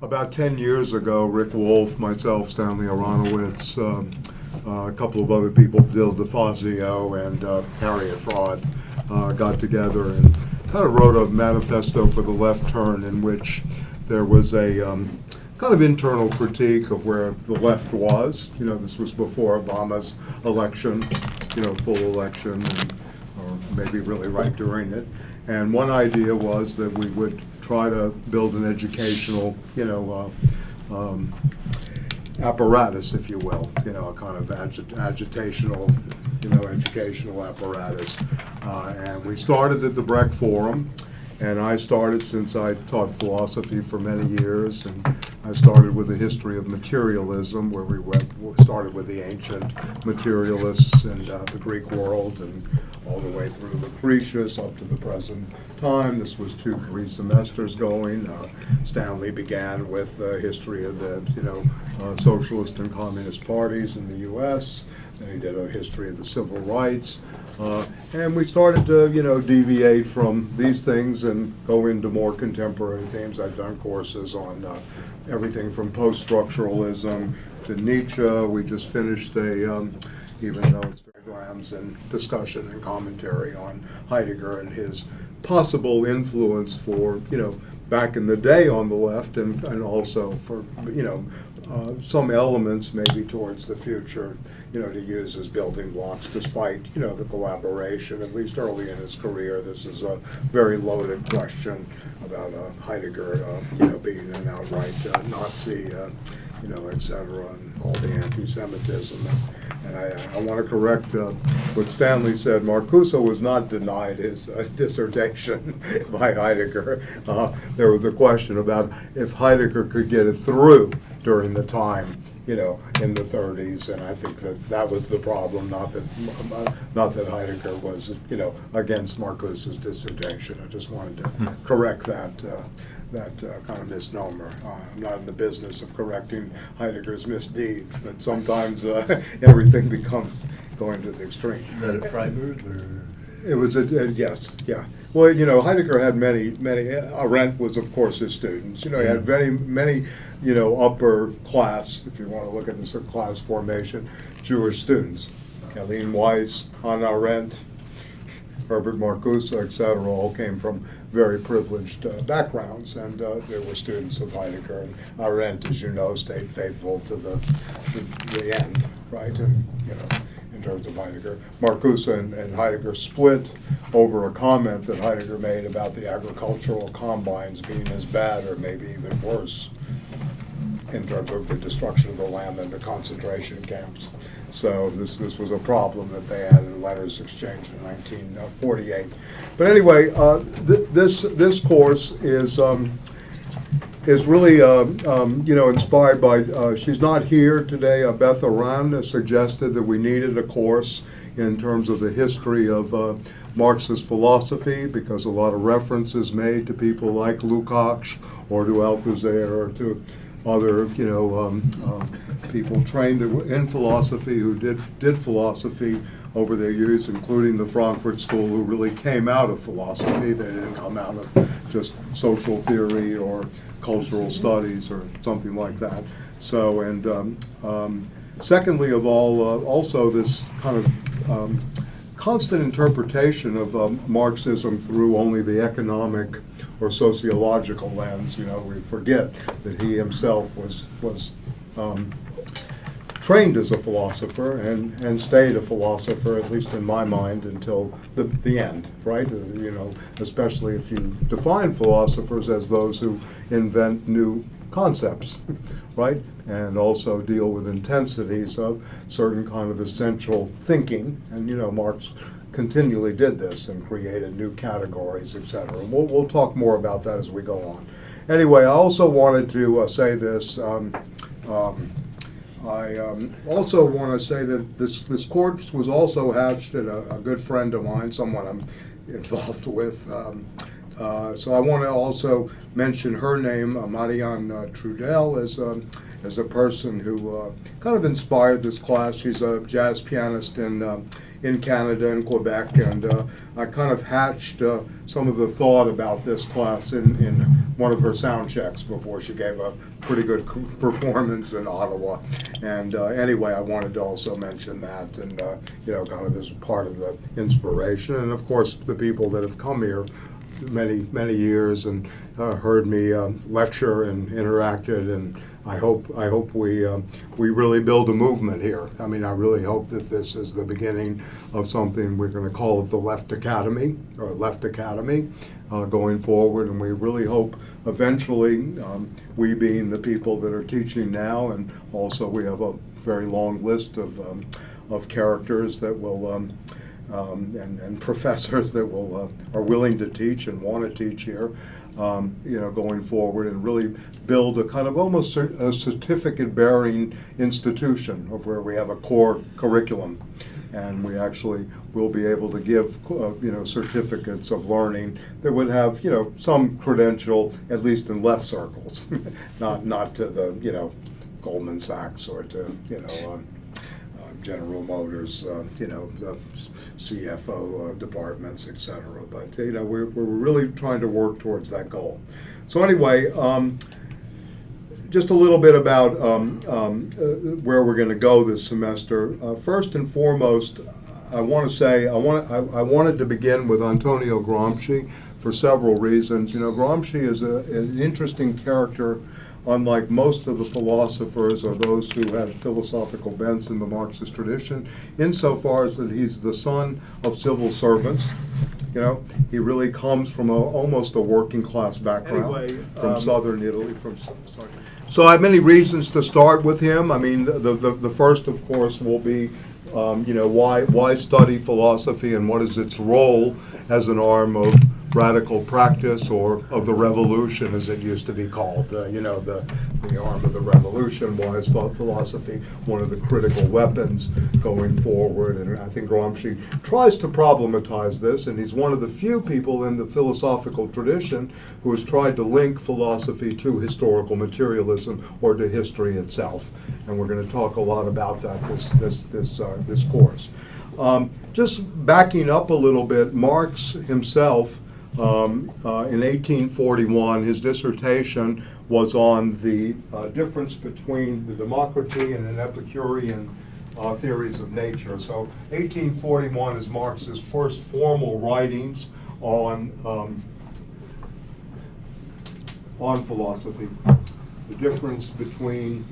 About 10 years ago, Rick Wolff, myself, Stanley Aronowitz, a couple of other people, Bill DeFazio and Harriet Fraud, got together and kind of wrote a manifesto for the left turn in which there was a kind of internal critique of where the left was. You know, this was before Obama's election, you know, full election, and, or maybe really right during it. And one idea was that we would try to build an educational, you know, apparatus, if you will, you know, a kind of agitational, you know, educational apparatus. And we started at the Brecht Forum, and I started, since I taught philosophy for many years, and I started with the history of materialism, where we started with the ancient materialists and the Greek world, and all the way through Lucretius up to the present time. This was 2-3 semesters going. Stanley began with the history of the, you know, socialist and communist parties in the U.S., and he did a history of the civil rights. And we started to, you know, deviate from these things and go into more contemporary themes. I've done courses on everything from post-structuralism to Nietzsche. We just finished a, even though it's diagrams and discussion and commentary on Heidegger and his possible influence for, you know, back in the day on the left, and also for, you know, some elements maybe towards the future, you know, to use as building blocks, despite, you know, the collaboration, at least early in his career. This is a very loaded question about Heidegger, you know, being an outright Nazi, you know, et cetera, and all the anti-Semitism. And I want to correct what Stanley said. Marcuse was not denied his dissertation by Heidegger. There was a question about if Heidegger could get it through during the time, you know, in the 30s, and I think that was the problem, not that Heidegger was, you know, against Marcuse's dissertation. I just wanted to correct that kind of misnomer. I'm not in the business of correcting Heidegger's misdeeds, but sometimes everything becomes going to the extreme. Is that at Freiburg, or? It was yes, yeah. Well, you know, Heidegger had many. Arendt was, of course, his students. You know, he had many, you know, upper class, if you want to look at this class formation, Jewish students. Helene Weiss, Hannah Arendt, Herbert Marcuse, et cetera, all came from very privileged backgrounds, and they were students of Heidegger. And Arendt, as you know, stayed faithful to the end, right? And, you know, in terms of Heidegger, Marcuse and Heidegger split over a comment that Heidegger made about the agricultural combines being as bad or maybe even worse in terms of the destruction of the land and the concentration camps. So this was a problem that they had in letters exchanged in 1948. But anyway, this course is really you know, inspired by. She's not here today. Beth Aran has suggested that we needed a course in terms of the history of Marxist philosophy, because a lot of reference is made to people like Lukacs or to Althusser or to other, you know, people trained in philosophy who did philosophy over their years, including the Frankfurt School, who really came out of philosophy. They didn't come out of just social theory or cultural studies or something like that. So, and secondly of all, also this kind of constant interpretation of Marxism through only the economic or sociological lens. You know, we forget that he himself was trained as a philosopher and stayed a philosopher, at least in my mind, until the end, right? You know, especially if you define philosophers as those who invent new concepts, right? And also deal with intensities of certain kind of essential thinking. And, you know, Marx continually did this and created new categories, etc. And we'll talk more about that as we go on. Anyway, I also wanted to say this. I also want to say that this course was also hatched at a good friend of mine, someone I'm involved with. So I want to also mention her name, Marianne Trudel, as a person who kind of inspired this class. She's a jazz pianist in in Canada, in Quebec, and I kind of hatched some of the thought about this class in one of her sound checks before she gave a pretty good performance in Ottawa. And anyway, I wanted to also mention that, and kind of as part of the inspiration. And of course, the people that have come here many years and heard me lecture and interacted, and I hope we really build a movement here. I mean, I really hope that this is the beginning of something. We're going to call it the Left Academy, or Left Academy, going forward, and we really hope eventually, we being the people that are teaching now, and also we have a very long list of characters that will and professors that will are willing to teach and want to teach here, going forward, and really build a kind of almost a certificate-bearing institution of where we have a core curriculum, and we actually will be able to give certificates of learning that would have some credential, at least in left circles, not to the Goldman Sachs or to General Motors, the CFO departments, etc. But we're really trying to work towards that goal. So anyway, just a little bit about where we're going to go this semester. First and foremost, I want to say I wanted to begin with Antonio Gramsci for several reasons. Gramsci is an interesting character. Unlike most of the philosophers or those who have philosophical bents in the Marxist tradition, insofar as that he's the son of civil servants. He really comes from almost a working class background, from southern Italy. So I have many reasons to start with him. I mean, the first, of course, will be why study philosophy and what is its role as an arm of radical practice, or of the revolution, as it used to be called. The arm of the revolution. Why is philosophy one of the critical weapons going forward? And I think Gramsci tries to problematize this, and he's one of the few people in the philosophical tradition who has tried to link philosophy to historical materialism or to history itself. And we're going to talk a lot about that this course. Just backing up a little bit, Marx himself, in 1841, his dissertation was on the difference between the Democritean and Epicurean theories of nature. So 1841 is Marx's first formal writings on philosophy. The difference between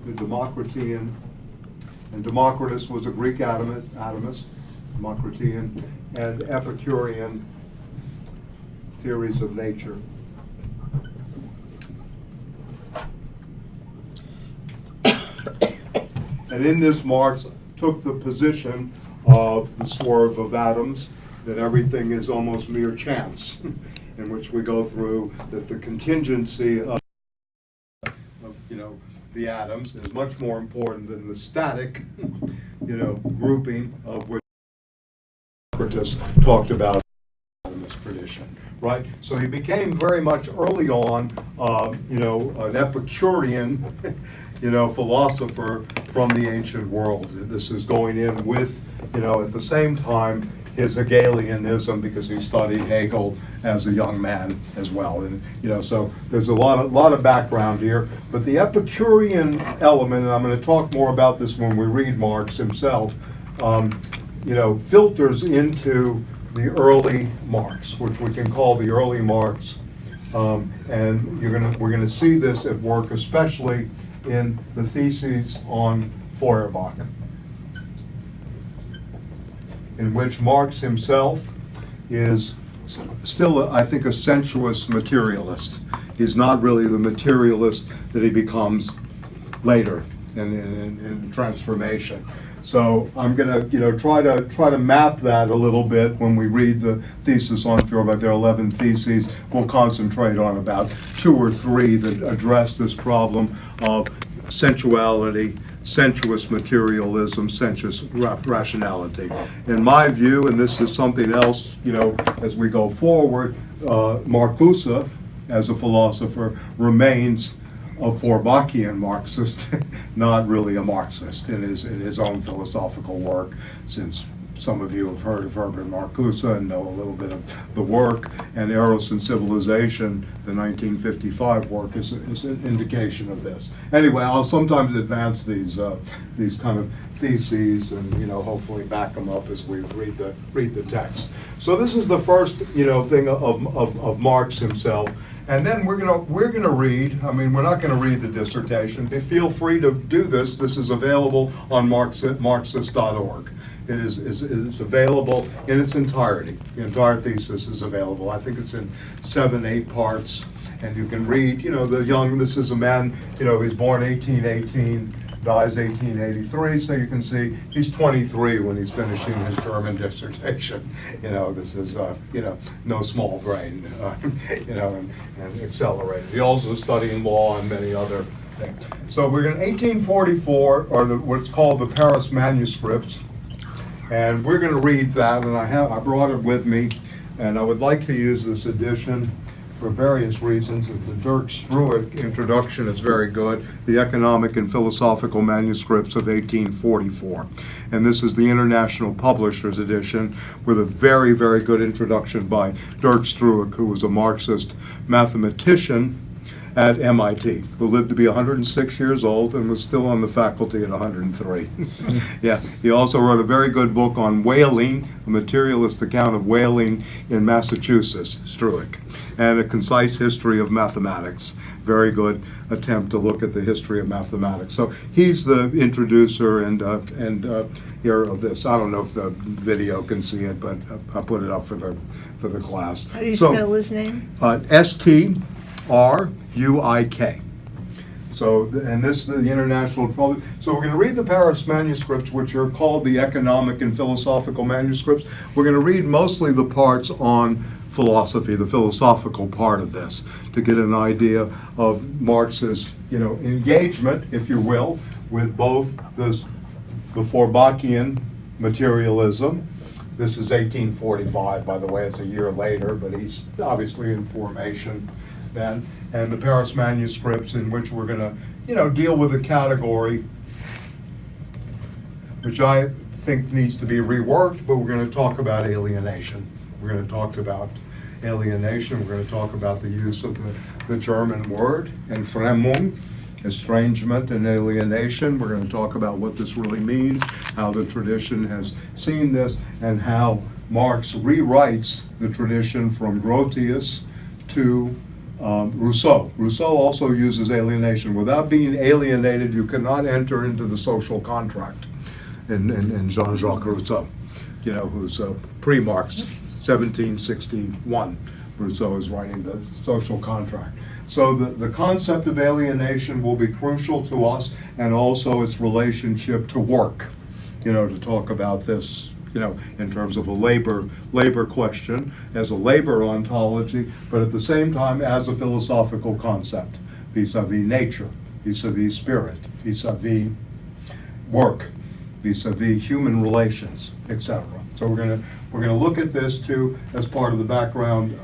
the Democritean, and Democritus was a Greek atomist, Democritean, and Epicurean theories of nature. And in this, Marx took the position of the swerve of atoms, that everything is almost mere chance, in which we go through that the contingency of the atoms is much more important than the static grouping of which Socrates talked about in this tradition, right? So he became very much early on, an Epicurean, philosopher from the ancient world. This is going in with, at the same time, his Hegelianism, because he studied Hegel as a young man as well. And so there's a lot of background here. But the Epicurean element, and I'm going to talk more about this when we read Marx himself, filters into the early Marx, which we can call the early Marx. And we're going to see this at work, especially in the theses on Feuerbach, in which Marx himself is still, I think, a sensuous materialist. He's not really the materialist that he becomes later in transformation. So I'm going to try to map that a little bit when we read the thesis on Feuerbach. There are 11 theses. We'll concentrate on about 2 or 3 that address this problem of sensuality, sensuous materialism, sensuous rationality. In my view, and this is something else, as we go forward, Marcuse, as a philosopher, remains a Forbachian Marxist, not really a Marxist in his own philosophical work, since some of you have heard of Herbert Marcuse and know a little bit of the work, and Eros and Civilization, the 1955 work, is an indication of this. Anyway, I'll sometimes advance these kind of theses and, you know, hopefully back them up as we read the text. So this is the first, you know, thing of Marx himself. And then we're gonna read. I mean, we're not gonna read the dissertation. Feel free to do this. This is available on Marxist.org. It is available in its entirety. The entire thesis is available. I think it's in 7, 8 parts, and you can read. You know, this is a man. You know, he's born 1818, dies 1883. So you can see he's 23 when he's finishing his German dissertation. You know, this is you know, no small brain. You know, and accelerated. He also is studying law and many other things. So we're in 1844, or what's called the Paris manuscripts. And we're going to read that, and I brought it with me, and I would like to use this edition for various reasons. The Dirk Struik introduction is very good, the Economic and Philosophical Manuscripts of 1844. And this is the International Publishers edition with a very, very good introduction by Dirk Struik, who was a Marxist mathematician at MIT, who lived to be 106 years old and was still on the faculty at 103. Yeah, he also wrote a very good book on whaling, a materialist account of whaling in Massachusetts, Struik, and a concise history of mathematics. Very good attempt to look at the history of mathematics. So he's the introducer and here of this. I don't know if the video can see it, but I'll put it up for the class. How do you spell his name? Struik. So, and this is the international public. So we're going to read the Paris manuscripts, which are called the Economic and Philosophical Manuscripts. We're going to read mostly the parts on philosophy, the philosophical part of this, to get an idea of Marx's, you know, engagement, if you will, with both the Forbachian materialism. This is 1845, by the way, it's a year later, but he's obviously in formation then, and the Paris manuscripts, in which we're going to, you know, deal with a category which I think needs to be reworked, but we're going to talk about alienation. We're going to talk about alienation. We're going to talk about the use of the German word, Entfremdung, estrangement and alienation. We're going to talk about what this really means, how the tradition has seen this, and how Marx rewrites the tradition from Grotius to Rousseau. Rousseau also uses alienation. Without being alienated, you cannot enter into the social contract in Jean-Jacques Rousseau, you know, who's pre-Marx, 1761. Rousseau is writing the social contract. So the concept of alienation will be crucial to us, and also its relationship to work, you know, to talk about this, you know, in terms of a labor question, as a labor ontology, but at the same time as a philosophical concept, vis-a-vis nature, vis-a-vis spirit, vis-a-vis work, vis-a-vis human relations, etc. So we're gonna look at this too as part of the background,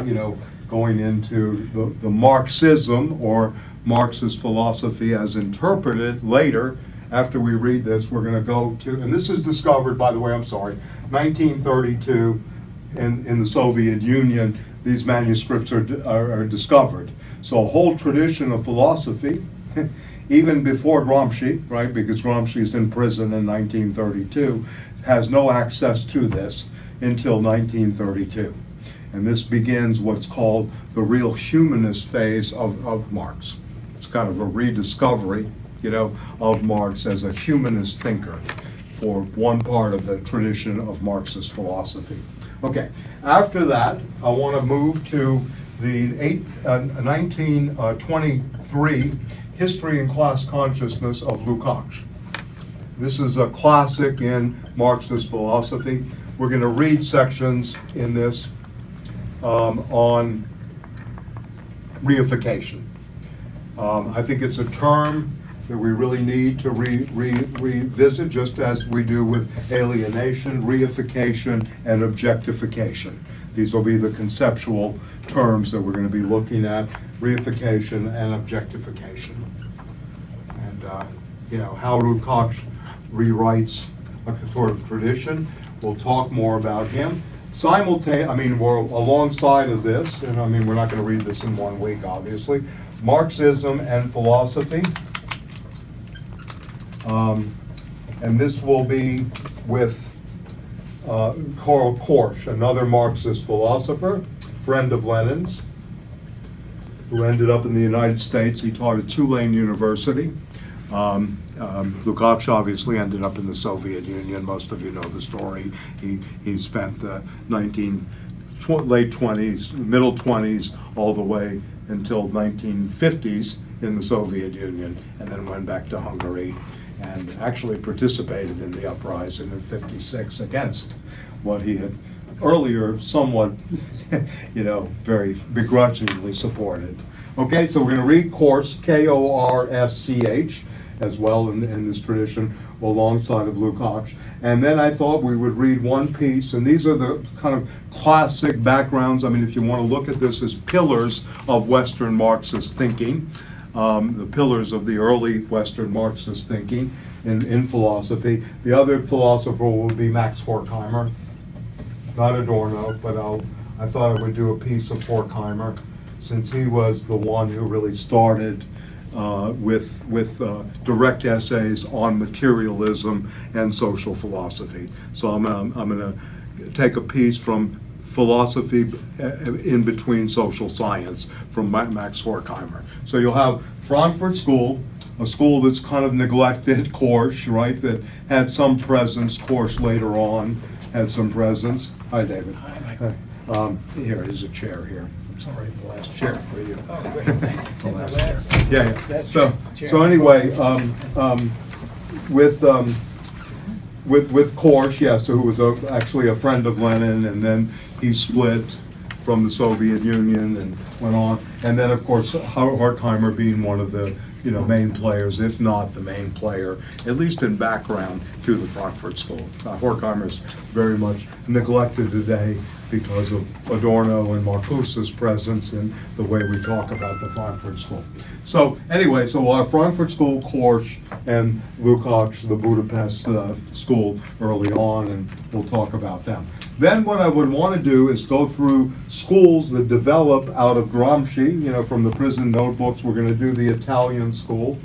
you know, going into the Marxism, or Marxist philosophy as interpreted later. After we read this, we're going to go to, and this is discovered, by the way, 1932 in the Soviet Union, these manuscripts are discovered. So a whole tradition of philosophy, even before Gramsci, right, because Gramsci is in prison in 1932, has no access to this until 1932. And this begins what's called the real humanist phase of Marx. It's kind of a rediscovery, you know, of Marx as a humanist thinker for one part of the tradition of Marxist philosophy. Okay, after that, I want to move to the 1923 History and Class Consciousness of Lukacs. This is a classic in Marxist philosophy. We're going to read sections in this on reification. I think it's a term that we really need to revisit, just as we do with alienation, reification, and objectification. These will be the conceptual terms that we're going to be looking at: reification and objectification. And how Lukacs rewrites a sort of tradition. We'll talk more about him. We're alongside of this, and we're not going to read this in 1 week, obviously. Marxism and philosophy. And this will be with Korsch, another Marxist philosopher, friend of Lenin's, who ended up in the United States. He taught at Tulane University. Lukacs obviously ended up in the Soviet Union. Most of you know the story. He spent the late 20s, middle 20s, all the way until 1950s in the Soviet Union, and then went back to Hungary and actually participated in the uprising in '56 against what he had earlier somewhat, very begrudgingly supported. Okay, so we're going to read Korsch, K-O-R-S-C-H, as well in this tradition, alongside of Lukacs. And then I thought we would read one piece, and these are the kind of classic backgrounds. If you want to look at this as pillars of Western Marxist thinking, the pillars of the early Western Marxist thinking in philosophy. The other philosopher will be Max Horkheimer, not Adorno, but I thought I would do a piece of Horkheimer, since he was the one who really started with direct essays on materialism and social philosophy. So I'm going to take a piece from philosophy in between social science from Max Horkheimer. So you'll have Frankfurt School, a school that's kind of neglected, Korsch, right, that had some presence. Korsch later on had some presence. Hi, David. Hi, Mike. Here is a chair here. Sorry, the last chair for you. Oh, great, thank you. The last chair. Yeah. So anyway, with Korsch, yes, who was actually a friend of Lenin, and then he split from the Soviet Union and went on. And then, of course, Horkheimer being one of the main players, if not the main player, at least in background to the Frankfurt School. Horkheimer is very much neglected today because of Adorno and Marcuse's presence in the way we talk about the Frankfurt School. So anyway, so we'll have Frankfurt School, Korsch, and Lukacs, the Budapest school early on, and we'll talk about them. Then what I would want to do is go through schools that develop out of Gramsci, from the prison notebooks. We're going to do the Italian school,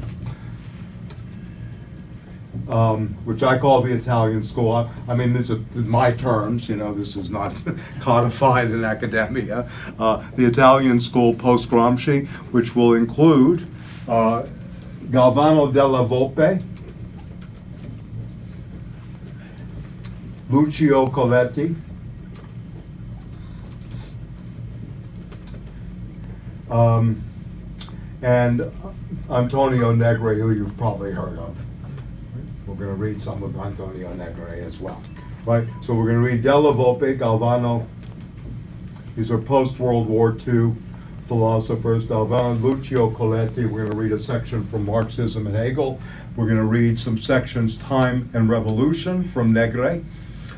which I call the Italian school. These are my terms, this is not codified in academia. The Italian school post-Gramsci, which will include Galvano della Volpe, Lucio Coletti, and Antonio Negri, who you've probably heard of. We're going to read some of Antonio Negri as well. Right? So we're going to read Della Volpe, Galvano. These are post-World War II philosophers. Galvano, Lucio Coletti. We're going to read a section from Marxism and Hegel. We're going to read some sections, Time and Revolution, from Negri,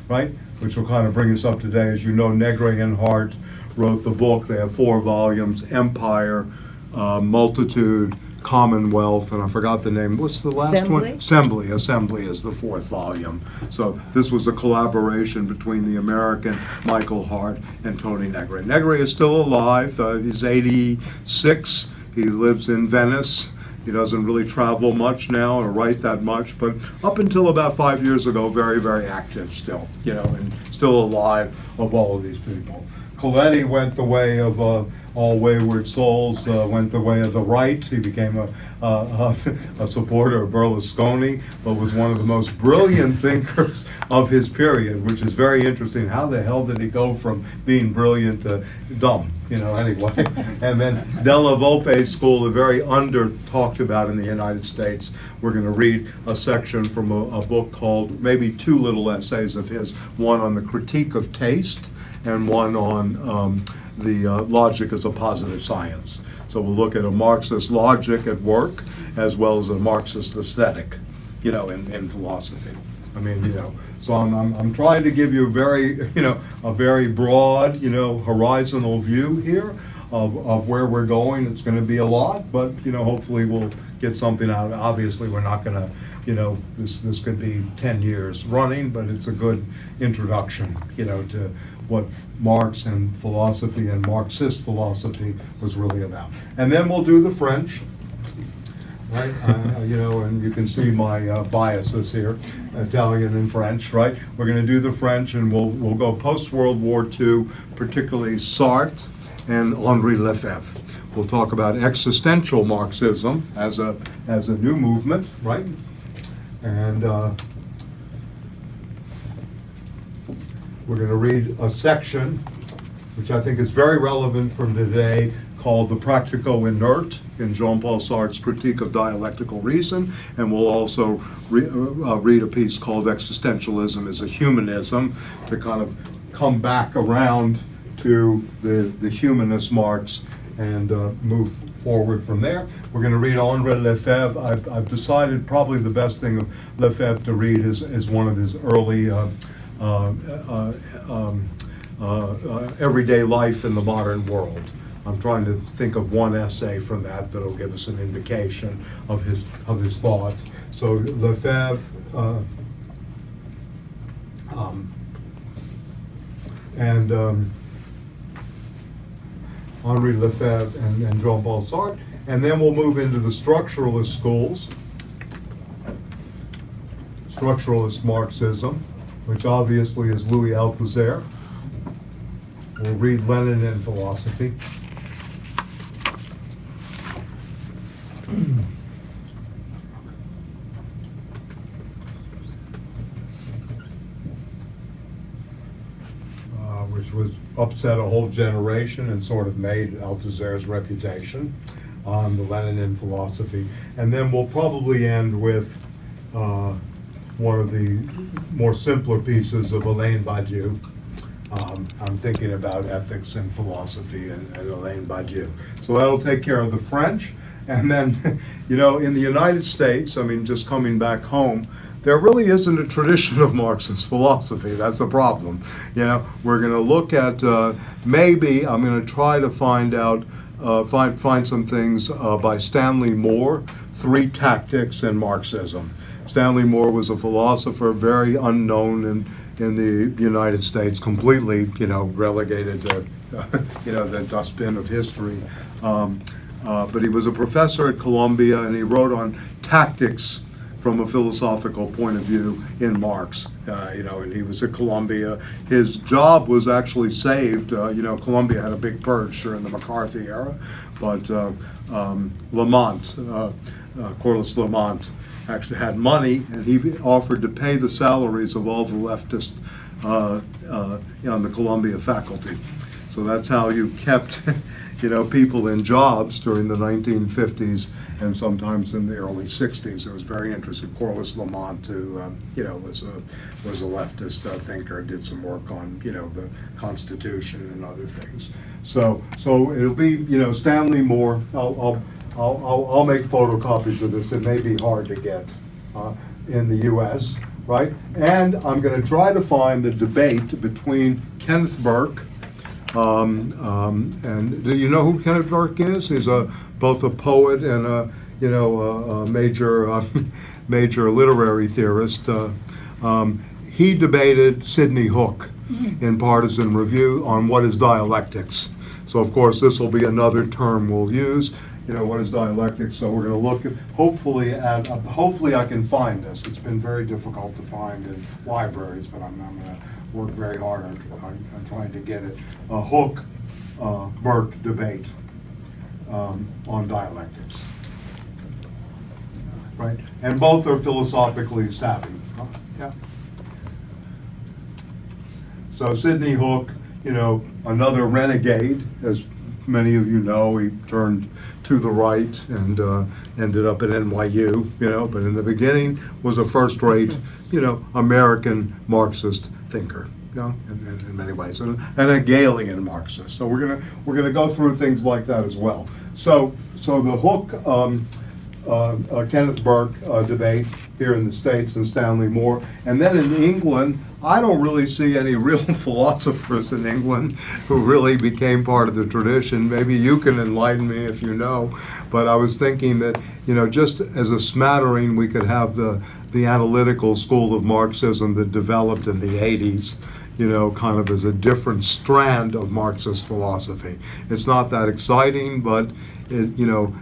right? Which will kind of bring us up to date. As you know, Negri and Hart wrote the book. They have 4 volumes: Empire, Multitude, Commonwealth, and I forgot the name. What's the last one? Assembly. Assembly is the 4th volume. So this was a collaboration between the American Michael Hart and Tony Negri. Negri is still alive. He's 86. He lives in Venice. He doesn't really travel much now or write that much, but up until about 5 years ago, very, very active still, and still alive of all of these people. Coletti went the way of all wayward souls, went the way of the right. He became a supporter of Berlusconi, but was one of the most brilliant thinkers of his period, which is very interesting. How the hell did he go from being brilliant to dumb, anyway? And then Della Volpe's school, very under-talked about in the United States. We're going to read a section from a book called, maybe 2 little essays of his, one on the critique of taste and one on the logic as a positive science. So we'll look at a Marxist logic at work as well as a Marxist aesthetic, in philosophy. I mean, you know, so I'm trying to give you a very, you know, a very broad, you know, horizontal view here of where we're going. It's going to be a lot, but, you know, hopefully we'll get something out. Obviously, we're not going to, you know, this could be 10 years running, but it's a good introduction, you know, to what Marx and philosophy and Marxist philosophy was really about. And then we'll do the French, right? You know, and you can see my biases here, Italian and French, right? We're going to do the French, and we'll go post-World War II, particularly Sartre and Henri Lefebvre. We'll talk about existential Marxism as a new movement, right? And we're going to read a section, which I think is very relevant from today, called The Practico-Inert in Jean-Paul Sartre's Critique of Dialectical Reason. And we'll also read a piece called Existentialism as a Humanism, to kind of come back around to the humanist Marx and move forward from there. We're going to read Henri Lefebvre. I've decided probably the best thing of Lefebvre to read is one of his early everyday life in the modern world. I'm trying to think of one essay from that that'll give us an indication of his thought. So Lefebvre, Henri Lefebvre and Jean-Paul Sartre, and then we'll move into the structuralist schools, structuralist Marxism, which obviously is Louis Althusser. We'll read Lenin and philosophy. Which was upset a whole generation and sort of made Althusser's reputation on the Lenin philosophy. And then we'll probably end with one of the more simpler pieces of Alain Badiou. I'm thinking about ethics and philosophy and Alain Badiou. So that'll take care of the French. And then, you know, in the United States, I mean, just coming back home, there really isn't a tradition of Marxist philosophy. That's a problem. You know, we're going to look at, maybe I'm going to try to find out, find some things by Stanley Moore, Three Tactics in Marxism. Stanley Moore was a philosopher very unknown in the United States, completely, you know, relegated to, you know, the dustbin of history. But he was a professor at Columbia, and he wrote on tactics from a philosophical point of view in Marx. You know, and he was at Columbia. His job was actually saved. You know, Columbia had a big purge during the McCarthy era, but Lamont, Corliss Lamont, actually had money, and he offered to pay the salaries of all the leftists on the Columbia faculty. So that's how you kept you know, people in jobs during the 1950s and sometimes in the early 60s. It was very interesting. Corliss Lamont, who you know, was a leftist thinker, did some work on, you know, the Constitution and other things. So it'll be, you know, Stanley Moore. I'll make photocopies of this. It may be hard to get in the U.S., right? And I'm going to try to find the debate between Kenneth Burke. And do you know who Kenneth Burke is? He's both a poet and a major literary theorist. He debated Sidney Hook in Partisan Review on what is dialectics. So of course this will be another term we'll use. You know, what is dialectics? So we're going to look at, hopefully I can find this. It's been very difficult to find in libraries, but I'm going to work very hard on trying to get it. Hook, Burke debate on dialectics, right? And both are philosophically savvy. Yeah. So Sidney Hook, you know, another renegade, as many of you know. He turned to the right and ended up at NYU, you know, but in the beginning was a first-rate, you know, American Marxist thinker, you know, in many ways, and a Hegelian Marxist. So we're gonna go through things like that as well. So the Hook Kenneth Burke debate here in the States and Stanley Moore. And then in England, I don't really see any real philosophers in England who really became part of the tradition. Maybe you can enlighten me if you know. But I was thinking that, just as a smattering, we could have the analytical school of Marxism that developed in the 80s, kind of as a different strand of Marxist philosophy. It's not that exciting, but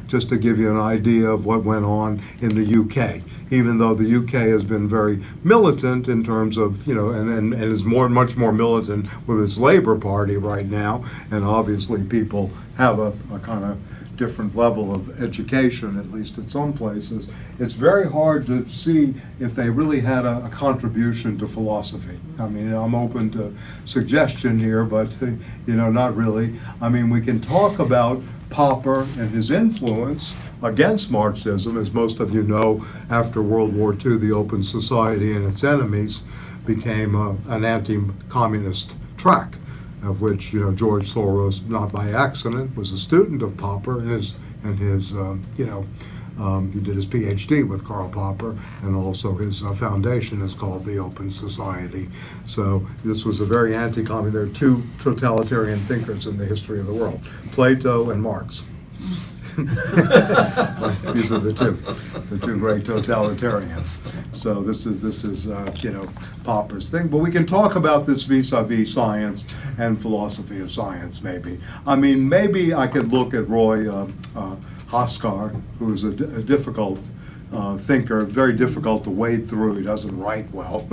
just to give you an idea of what went on in the UK, even though the UK has been very militant in terms of, and is much more militant with its Labour Party right now, and obviously people have a kind of different level of education, at least in some places. It's very hard to see if they really had a contribution to philosophy. I mean, I'm open to suggestion here, but, not really. I mean, we can talk about Popper and his influence against Marxism. As most of you know, after World War II, the Open Society and its enemies became an anti-communist track, of which George Soros, not by accident, was a student of Popper, and he did his PhD with Karl Popper, and also his foundation is called the Open Society. So this was a very anti-communist. There are two totalitarian thinkers in the history of the world, Plato and Marx. These are the two great totalitarians. So this is Popper's thing. But we can talk about this vis-a-vis science and philosophy of science, maybe. I mean, maybe I could look at Roy Hoskar, who is a difficult thinker, very difficult to wade through. He doesn't write well,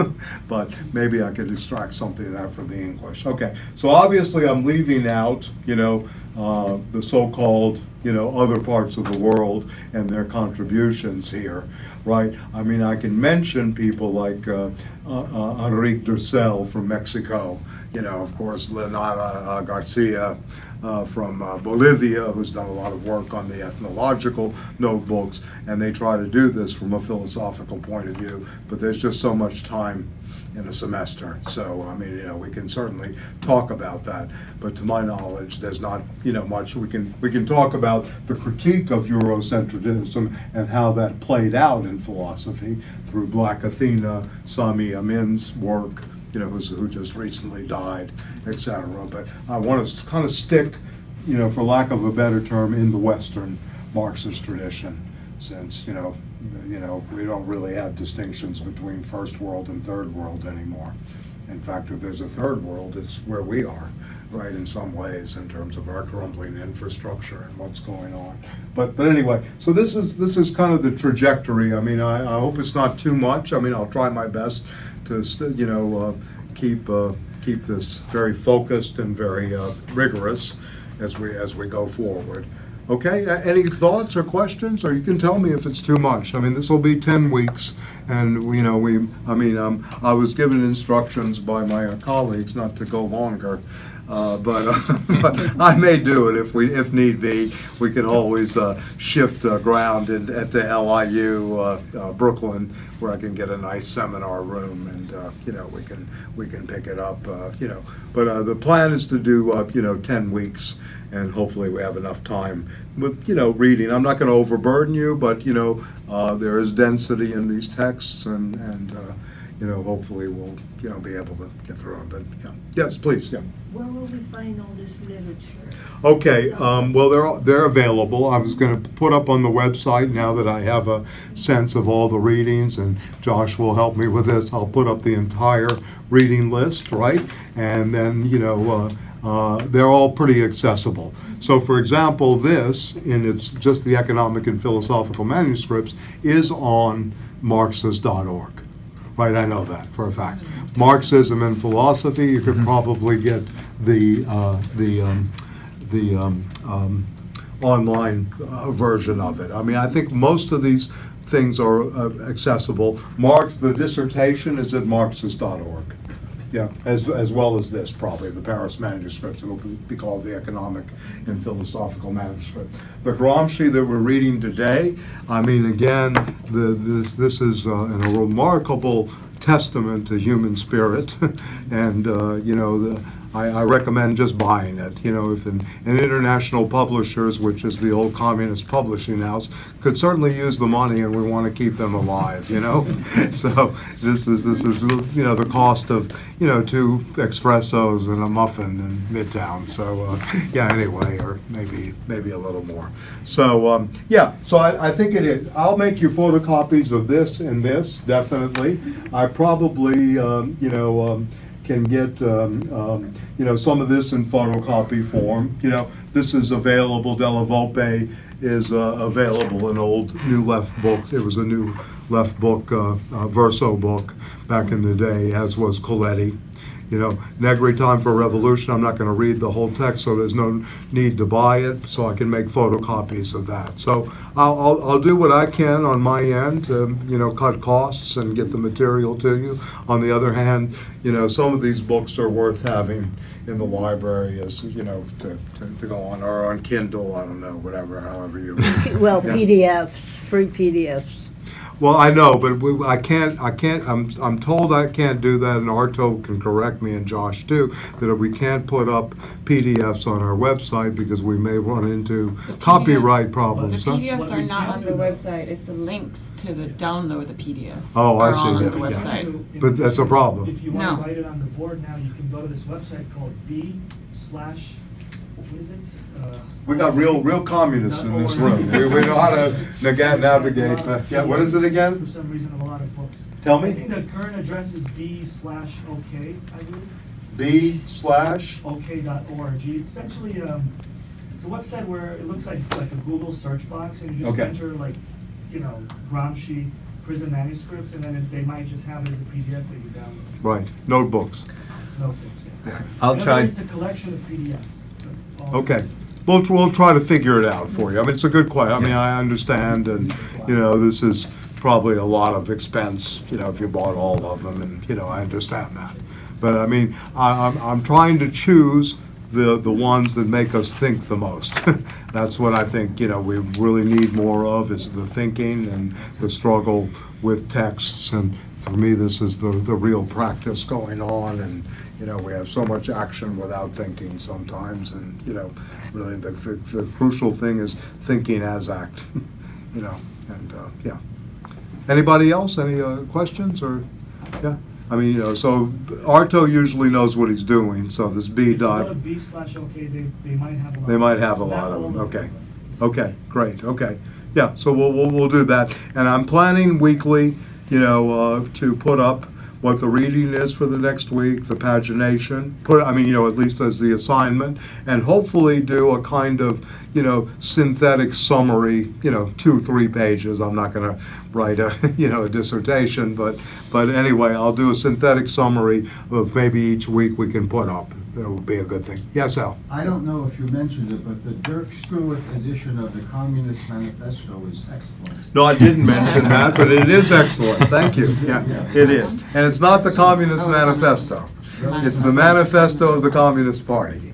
but maybe I could extract something of that from the English. Okay, so obviously I'm leaving out, the so-called, other parts of the world and their contributions here, right? I mean, I can mention people like Enrique Dussel from Mexico, of course, Leonardo Garcia from Bolivia, who's done a lot of work on the ethnological notebooks, and they try to do this from a philosophical point of view, but there's just so much time in a semester. So, I mean, we can certainly talk about that, but to my knowledge, there's not, much. We can talk about the critique of Eurocentrism and how that played out in philosophy through Black Athena, Sami Amin's work, who just recently died, etc. But I want to kind of stick, for lack of a better term, in the Western Marxist tradition, since, we don't really have distinctions between first world and third world anymore. In fact, if there's a third world, it's where we are, right, in some ways, in terms of our crumbling infrastructure and what's going on. But anyway, so this is kind of the trajectory. I mean, I hope it's not too much. I mean, I'll try my best to, keep this very focused and very rigorous as we go forward. Okay, any thoughts or questions? Or you can tell me if it's too much. I mean, this will be 10 weeks, and I was given instructions by my colleagues not to go longer, but I may do it if need be. We can always shift ground at the LIU Brooklyn, where I can get a nice seminar room, and we can pick it up. But the plan is to do 10 weeks. And hopefully we have enough time with, reading. I'm not going to overburden you, but, there is density in these texts, and hopefully we'll, be able to get through them. But, yeah. Yes, please, yeah. Where will we find all this literature? Okay, well, they're available. I was going to put up on the website, now that I have a sense of all the readings, and Josh will help me with this. I'll put up the entire reading list, right? And then, they're all pretty accessible. So, for example, this, in its just the economic and philosophical manuscripts, is on Marxist.org. Right, I know that for a fact. Marxism and philosophy, you could probably get the online version of it. I mean, I think most of these things are accessible. Marx, the dissertation is at Marxist.org. Yeah, as well as this, probably, the Paris manuscripts. It will be called the Economic and Philosophical Manuscript. The Gramsci that we're reading today, I mean, again, this is a remarkable testament to human spirit, and I recommend just buying it. You know, if an international publishers, which is the old communist publishing house, could certainly use the money, and we want to keep them alive. You know, so this is you know, the cost of, you know, 2 espressos and a muffin in Midtown. So yeah, anyway, or maybe a little more. So yeah, so I think it is. I'll make you photocopies of this and this, definitely. I probably you know, can get you know, some of this in photocopy form. You know, this is available. Della Volpe is available, an old New Left book. It was a New Left book, verso book back in the day, as was Coletti. You know, Negri, Time for Revolution, I'm not going to read the whole text, so there's no need to buy it, so I can make photocopies of that. So I'll do what I can on my end to, you know, cut costs and get the material to you. On the other hand, you know, some of these books are worth having in the library, as, you know, to go on, or on Kindle, I don't know, whatever, however you Well, yeah. PDFs, free PDFs. Well, I know, but I can't, I'm told I can't do that, and Arto can correct me, and Josh too, that we can't put up PDFs on our website because we may run into copyright problems. The huh? PDFs are not on the website, it's the links to the download the PDFs. Oh, I are see, on yeah, the yeah. website. But that's a problem. If you want No. to write it on the board now, you can go to this website called what is it? We got real communists in this room. We know how to navigate. Yeah, what is it again? For some reason, of a lot of books. Tell I think me. the current address is b/ok, I believe. b/. ok.org. It's essentially it's a website where it looks like a Google search box, and you just Okay. enter, like, you know, Gramsci prison manuscripts, and then they might just have it as a PDF that you download. Right, notebooks. Notebooks, yeah. I'll In other try. words, it's a collection of PDFs. All- Okay. We'll try to figure it out for you. I mean, it's a good question. I mean, I understand, and, you know, this is probably a lot of expense, you know, if you bought all of them, and, you know, I understand that. But, I mean, I'm trying to choose the ones that make us think the most. That's what I think, you know, we really need more of, is the thinking and the struggle with texts. And for me, this is the real practice going on. And, you know, we have so much action without thinking sometimes. And, you know, really the crucial thing is thinking as act, you know, and, yeah. Anybody else? Any questions, or, yeah? I mean, you know, so Arto usually knows what he's doing, so this B If you dot. go to b/ok, they might have a lot. They might have a It's not lot of them, all over okay. the place. Okay, great, okay. Yeah, so we'll do that. And I'm planning weekly, you know, to put up what the reading is for the next week, the pagination, I mean, you know, at least as the assignment, and hopefully do a kind of, you know, synthetic summary, you know, 2-3 pages. I'm not gonna write a, you know, a dissertation, but anyway, I'll do a synthetic summary of maybe each week we can put up. That would be a good thing. Yes, Al? I don't know if you mentioned it, but the Dirk Stewart edition of the Communist Manifesto is excellent. No, I didn't mention that, but it is excellent. Thank you. Yeah, it is. And it's not the Communist Manifesto. It's the manifesto of the Communist Party.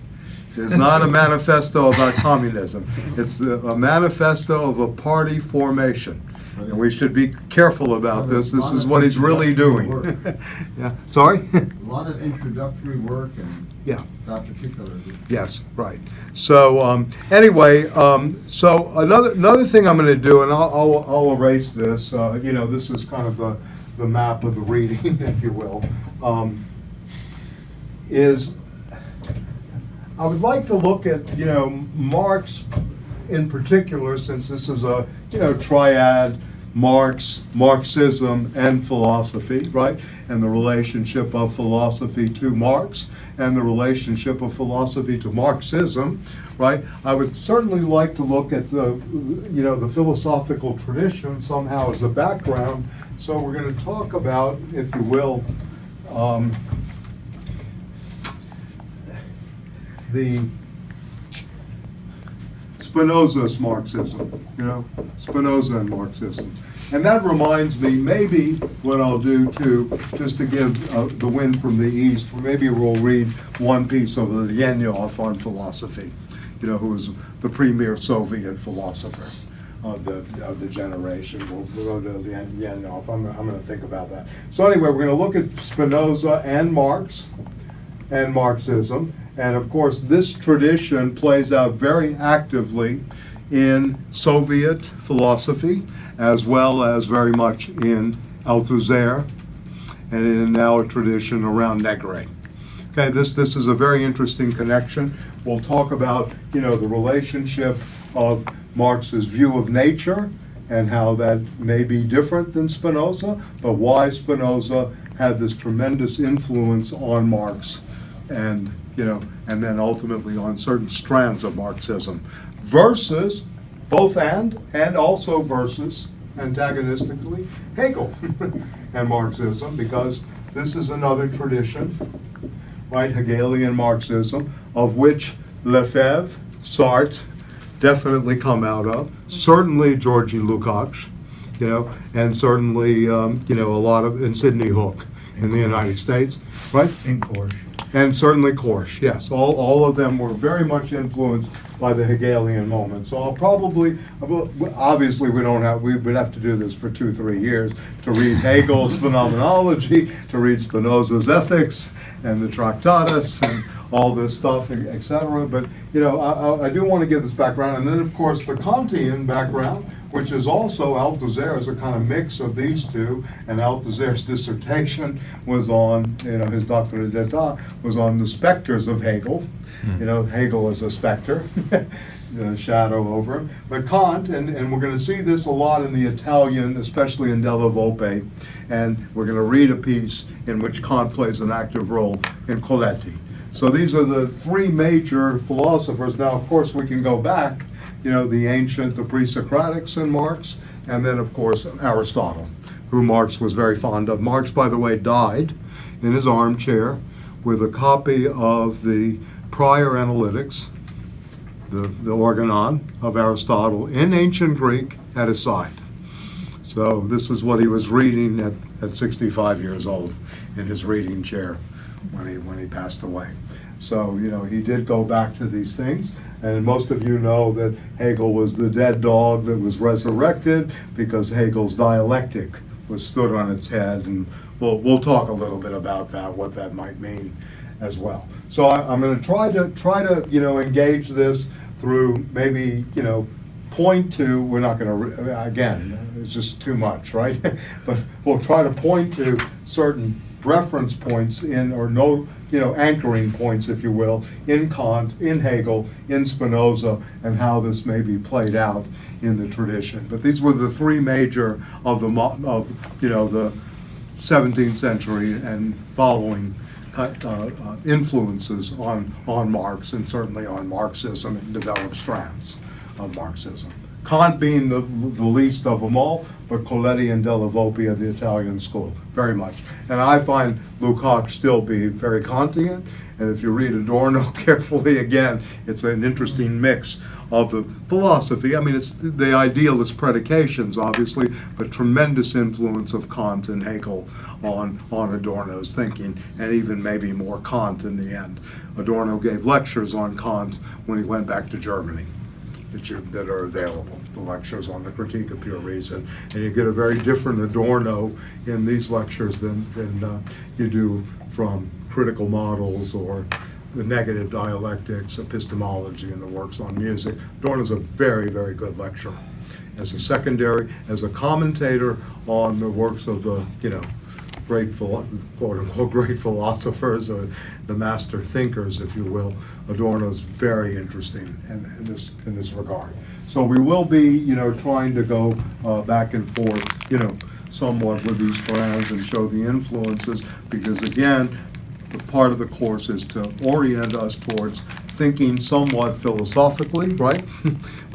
It's not a manifesto about communism. It's a manifesto of a party formation. And we should be careful about this. This is what he's really doing. Yeah. Sorry? A lot of introductory work and Yeah. not particularly. Yes, right. So anyway, so another thing I'm going to do, and I'll erase this. You know, this is kind of the map of the reading, if you will. Is I would like to look at, you know, Marx in particular, since this is a, you know, triad. Marx, Marxism, and philosophy, right? And the relationship of philosophy to Marx, and the relationship of philosophy to Marxism, right? I would certainly like to look at the, you know, the philosophical tradition somehow as a background. So we're going to talk about, if you will, the Spinoza's Marxism, you know, Spinoza and Marxism. And that reminds me, maybe what I'll do too, just to give the wind from the east, maybe we'll read one piece of Lenyov on philosophy, you know, who was the premier Soviet philosopher of the generation. We'll go to Lenyov. I'm going to think about that. So anyway, we're going to look at Spinoza and Marx. and Marxism. And of course, this tradition plays out very actively in Soviet philosophy, as well as very much in Althusser, and in now a tradition around Negri. Okay, this is a very interesting connection. We'll talk about, the relationship of Marx's view of nature and how that may be different than Spinoza, but why Spinoza had this tremendous influence on Marx, and and then ultimately on certain strands of Marxism, versus both and also versus antagonistically Hegel and Marxism, because this is another tradition, right? Hegelian Marxism, of which Lefebvre, Sartre definitely come out of, certainly Georgi Lukacs, and certainly a lot of, and Sidney Hook in the United States, right? In Korsch. And certainly Korsch, yes. All of them were very much influenced by the Hegelian moment. So I'll probably, obviously we would have to do this for 2-3 years to read Hegel's Phenomenology, to read Spinoza's Ethics and the Tractatus and all this stuff, etc. But, I do want to give this background. And then, of course, the Kantian background, which is also Althusser, is a kind of mix of these two. And Althusser's dissertation was on, his doctorate d'etat was on the specters of Hegel. Hegel is a specter, the shadow over him. But Kant, and we're going to see this a lot in the Italian, especially in Della Volpe, and we're going to read a piece in which Kant plays an active role in Coletti. So these are the three major philosophers. Now, of course, we can go back, the ancient, the pre-Socratics and Marx, and then, of course, Aristotle, who Marx was very fond of. Marx, by the way, died in his armchair with a copy of the prior analytics, the organon of Aristotle in ancient Greek at his side. So this is what he was reading at 65 years old in his reading chair when he passed away. So, he did go back to these things. And most of you know that Hegel was the dead dog that was resurrected because Hegel's dialectic was stood on its head. And we'll talk a little bit about that, what that might mean as well. So I'm going to try to engage this through maybe point to, we're not going to, again, it's just too much, right? But we'll try to point to certain reference points anchoring points, if you will, in Kant, in Hegel, in Spinoza, and how this may be played out in the tradition. But these were the three major of the 17th century and following influences on Marx, and certainly on Marxism and developed strands of Marxism. Kant being the least of them all, but Coletti and Della Volpe of the Italian school, very much. And I find Lukacs still be very Kantian, and if you read Adorno carefully, again, it's an interesting mix of the philosophy. I mean, it's the idealist predications, obviously, but tremendous influence of Kant and Hegel on Adorno's thinking, and even maybe more Kant in the end. Adorno gave lectures on Kant when he went back to Germany, that are available, the lectures on the critique of pure reason. And you get a very different Adorno in these lectures than you do from critical models or the negative dialectics, epistemology, and the works on music. Adorno's a very, very good lecturer. As a secondary, as a commentator on the works of the, quote-unquote great philosophers, or the master thinkers, if you will, Adorno's very interesting in this regard. So we will be, trying to go back and forth, somewhat with these strands and show the influences, because again, the part of the course is to orient us towards thinking somewhat philosophically, right?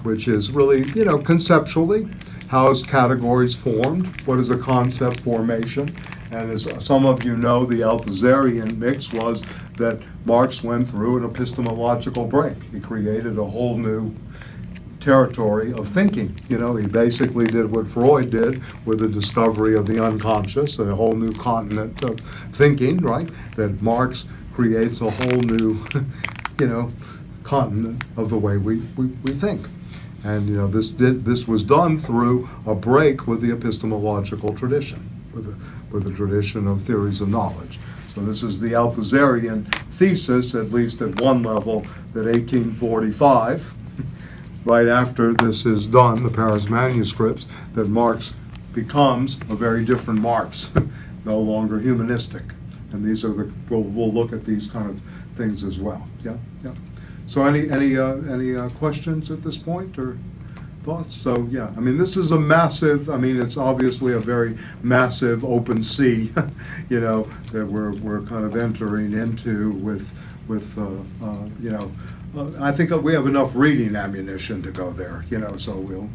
Which is really, conceptually, how is categories formed? What is a concept formation? And as some of you know, the Althusserian mix was that Marx went through an epistemological break. He created a whole new territory of thinking. He basically did what Freud did with the discovery of the unconscious, a whole new continent of thinking, right? That Marx creates a whole new, continent of the way we think. And this was done through a break with the epistemological tradition, with the tradition of theories of knowledge. So this is the Althusserian thesis, at least at one level, that 1845, right after this is done, the Paris manuscripts, that Marx becomes a very different Marx, no longer humanistic. And these are the, we'll look at these kind of things as well. Yeah, yeah. So any questions at this point or thoughts? So yeah, I mean, this is a massive, I mean, it's obviously a very massive open sea, you know, that we're kind of entering into with you know, I think we have enough reading ammunition to go there, you know, so we'll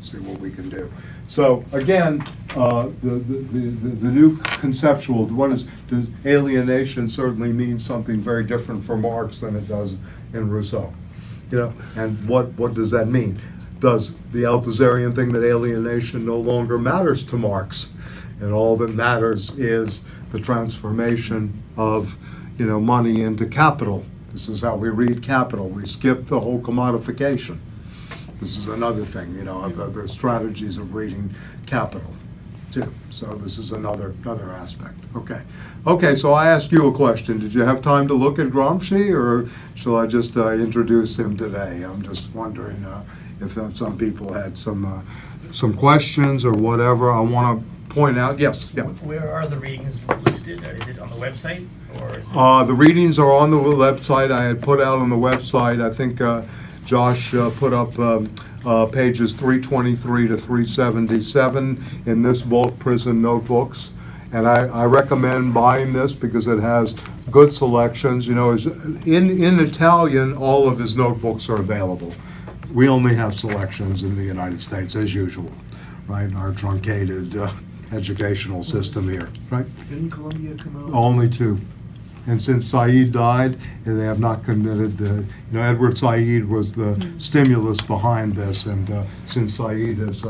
see what we can do. So again, the new conceptual, does alienation certainly mean something very different for Marx than it does in Rousseau, you know, and what does that mean? Does the Althusserian thing that alienation no longer matters to Marx, and all that matters is the transformation of, you know, money into capital? This is how we read capital. We skip the whole commodification. This is another thing, you know, of the strategies of reading capital, too. So this is another aspect. Okay. Okay, so I asked you a question. Did you have time to look at Gramsci, or shall I just introduce him today? I'm just wondering if some people had some questions or whatever. I want to point out, yes, yeah. Where are the readings listed? Is it on the website, or is it... The readings are on the website. I had put out on the website, I think Josh put up pages 323 to 377 in this Volpe Prison notebooks. And I recommend buying this because it has good selections. You know, in Italian, all of his notebooks are available. We only have selections in the United States, as usual, right? Our truncated educational system here, right? Didn't Columbia come out? Only two. And since Said died, they have not committed you know, Edward Said was the stimulus behind this, and since Said has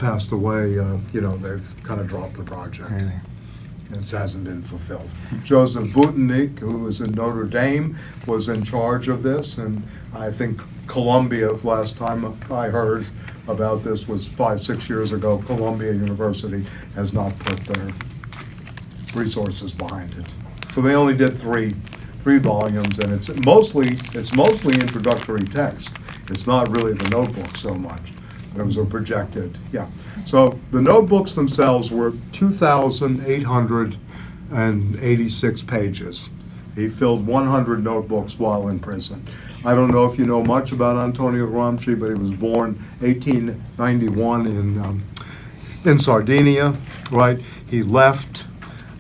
passed away, you know, they've kind of dropped the project. It hasn't been fulfilled. Joseph Butenik, who was in Notre Dame, was in charge of this, and I think Columbia, last time I heard about this was 5-6 years ago, Columbia University has not put their resources behind it. So they only did three volumes, and it's mostly introductory text. It's not really the notebook so much. It was a projected, yeah. So the notebooks themselves were 2,886 pages. He filled 100 notebooks while in prison. I don't know if you know much about Antonio Gramsci, but he was born 1891 in Sardinia, right? He left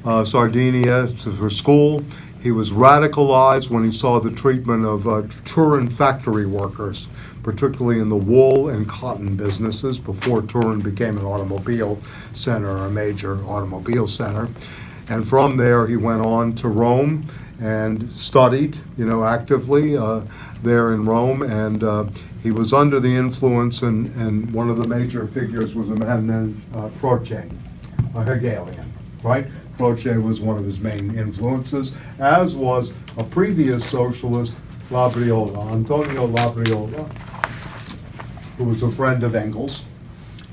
Sardinia for school. He was radicalized when he saw the treatment of Turin factory workers, particularly in the wool and cotton businesses before Turin became an automobile center, a major automobile center. And from there, he went on to Rome and studied, you know, actively there in Rome. And he was under the influence, and one of the major figures was a man named Croce, a Hegelian, right? Croce was one of his main influences, as was a previous socialist, Labriola, Antonio Labriola, who was a friend of Engels,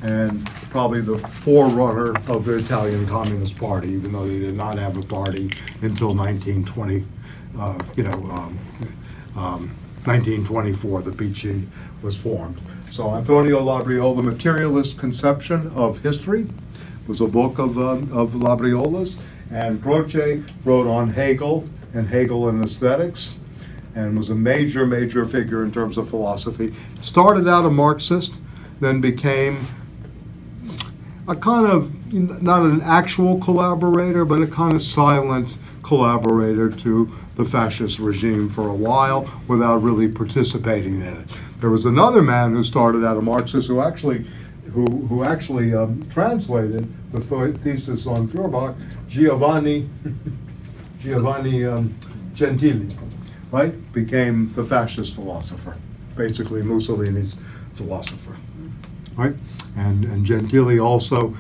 and probably the forerunner of the Italian Communist Party, even though they did not have a party until 1920, 1924, the PC was formed. So Antonio Labriola, Materialist Conception of History, was a book of Labriola's, and Croce wrote on Hegel and aesthetics, and was a major figure in terms of philosophy. Started out a Marxist, then became a kind of, not an actual collaborator, but a kind of silent collaborator to the fascist regime for a while without really participating in it. There was another man who started out a Marxist who actually translated the thesis on Feuerbach, Giovanni Gentili, right? Became the fascist philosopher, basically Mussolini's philosopher, right? And Gentili also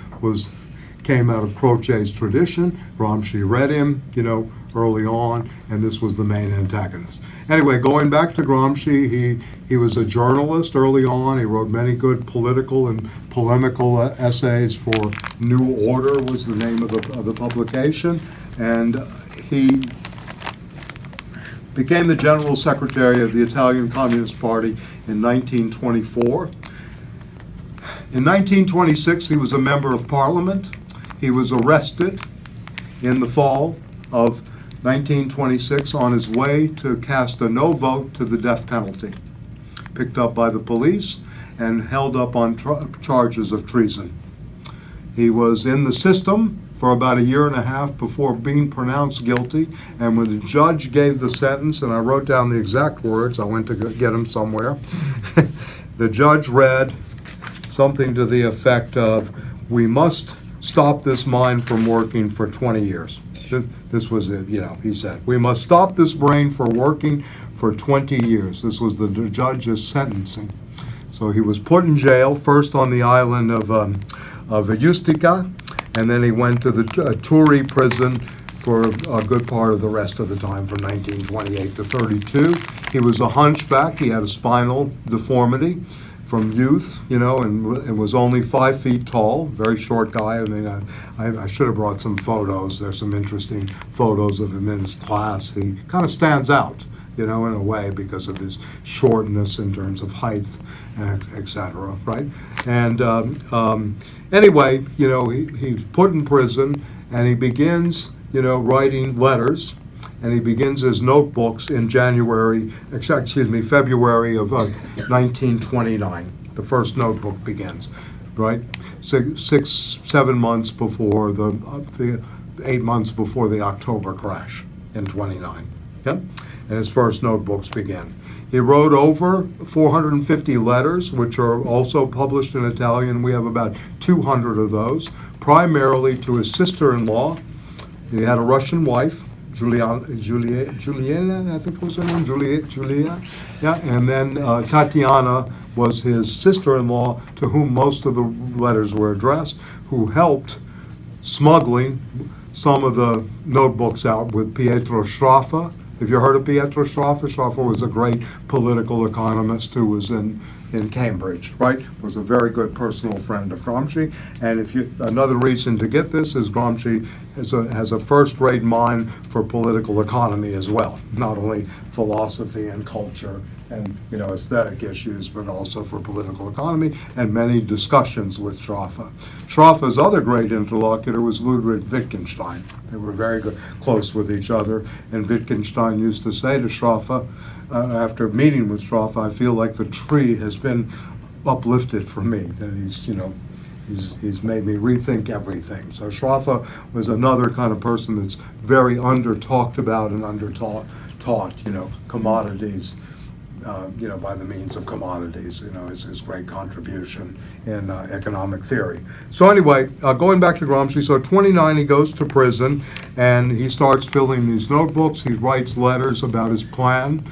came out of Croce's tradition. Gramsci read him, you know, early on, and this was the main antagonist. Anyway, going back to Gramsci, he was a journalist early on. He wrote many good political and polemical essays for New Order was the name of the publication. And he became the General Secretary of the Italian Communist Party in 1924. In 1926, he was a member of Parliament. He was arrested in the fall of 1926 on his way to cast a no vote to the death penalty. Picked up by the police and held up on charges of treason. He was in the system for about a year and a half before being pronounced guilty, and when the judge gave the sentence, and I wrote down the exact words, I went to get them somewhere, the judge read something to the effect of, "We must stop this mine from working for 20 years. This was it, he said. "We must stop this brain from working for 20 years. This was the judge's sentencing. So he was put in jail, first on the island of Ustica, and then he went to the Turi prison for a good part of the rest of the time, from 1928 to 32. He was a hunchback. He had a spinal deformity from youth, and was only 5 feet tall, very short guy. I mean, I should have brought some photos. There's some interesting photos of him in his class. He kind of stands out, in a way, because of his shortness in terms of height, et cetera, right? And anyway, he's put in prison, and he begins, writing letters, and he begins his notebooks in February of 1929. The first notebook begins, right? 7 months before the 8 months before the October crash in 29. Yep. And his first notebooks begin. He wrote over 450 letters, which are also published in Italian. We have about 200 of those, primarily to his sister-in-law. He had a Russian wife, Juliana, I think was her name, Julia. Yeah, and then Tatiana was his sister-in-law, to whom most of the letters were addressed, who helped smuggling some of the notebooks out with Pietro Sraffa. Have you heard of Pietro Sraffa? Sraffa was a great political economist who was in Cambridge, right? Was a very good personal friend of Gramsci. And another reason to get this is Gramsci has a first-rate mind for political economy as well, not only philosophy and culture and aesthetic issues, but also for political economy, and many discussions with Sraffa. Sraffa's other great interlocutor was Ludwig Wittgenstein. They were very close with each other, and Wittgenstein used to say to Sraffa, after meeting with Sraffa, "I feel like the tree has been uplifted for me, that he's made me rethink everything." So Sraffa was another kind of person that's very under-talked about and under-taught, commodities, by the means of commodities, is his great contribution in economic theory. So anyway, going back to Gramsci, so 29 he goes to prison, and he starts filling these notebooks. He writes letters about his plan,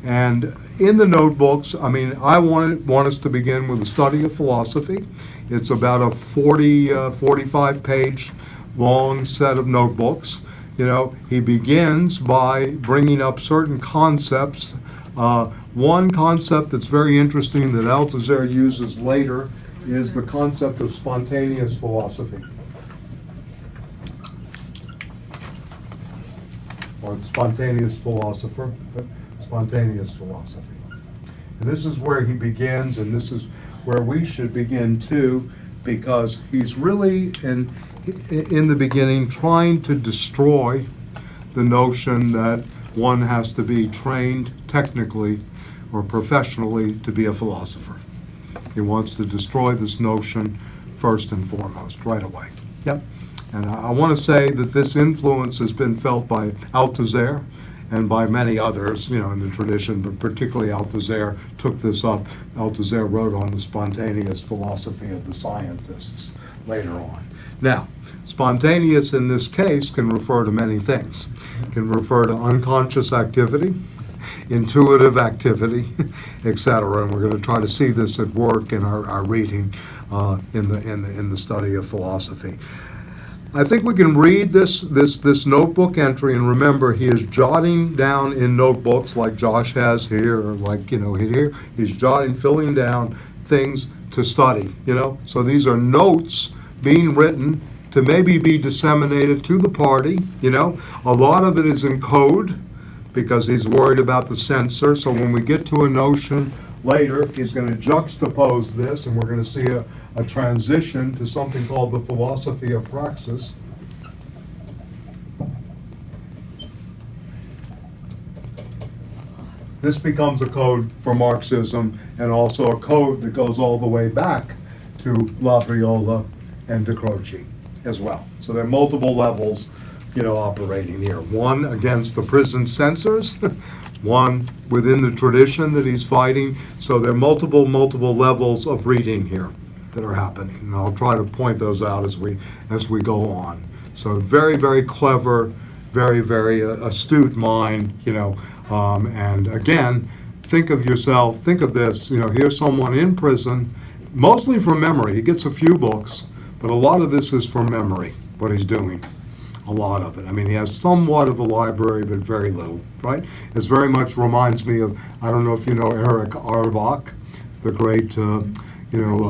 and in the notebooks, I want us to begin with a study of philosophy. It's about a 45-page long set of notebooks. He begins by bringing up certain concepts. One concept that's very interesting that Althusser uses later is the concept of spontaneous philosophy, or spontaneous philosopher, but spontaneous philosophy. And this is where he begins, and this is where we should begin too, because he's really in the beginning trying to destroy the notion that one has to be trained technically or professionally to be a philosopher. He wants to destroy this notion first and foremost, right away. Yep. And I want to say that this influence has been felt by Althusser and by many others, in the tradition, but particularly Althusser took this up. Althusser wrote on the spontaneous philosophy of the scientists later on. Now, spontaneous in this case can refer to many things. It can refer to unconscious activity, intuitive activity, etc. And we're going to try to see this at work in our reading in the study of philosophy. I think we can read this notebook entry, and remember, he is jotting down in notebooks like Josh has here, or like here. He's filling down things to study. So these are notes being written to maybe be disseminated to the party. You know, a lot of it is in code because he's worried about the censor. So when we get to a notion later, he's going to juxtapose this, and we're going to see a transition to something called the philosophy of praxis. This becomes a code for Marxism, and also a code that goes all the way back to Labriola and De Croce as well. So there are multiple levels, you know, operating here. One against the prison censors, one within the tradition that he's fighting. So there are multiple levels of reading here that are happening, and I'll try to point those out as we go on. So very, very clever, very, very astute mind, you know. And again, think of yourself, think of this, you know, here's someone in prison, mostly from memory. He gets a few books, but a lot of this is from memory, what he's doing. A lot of it. I mean, he has somewhat of a library, but very little, right? It very much reminds me of, I don't know if you know Eric Auerbach, the great,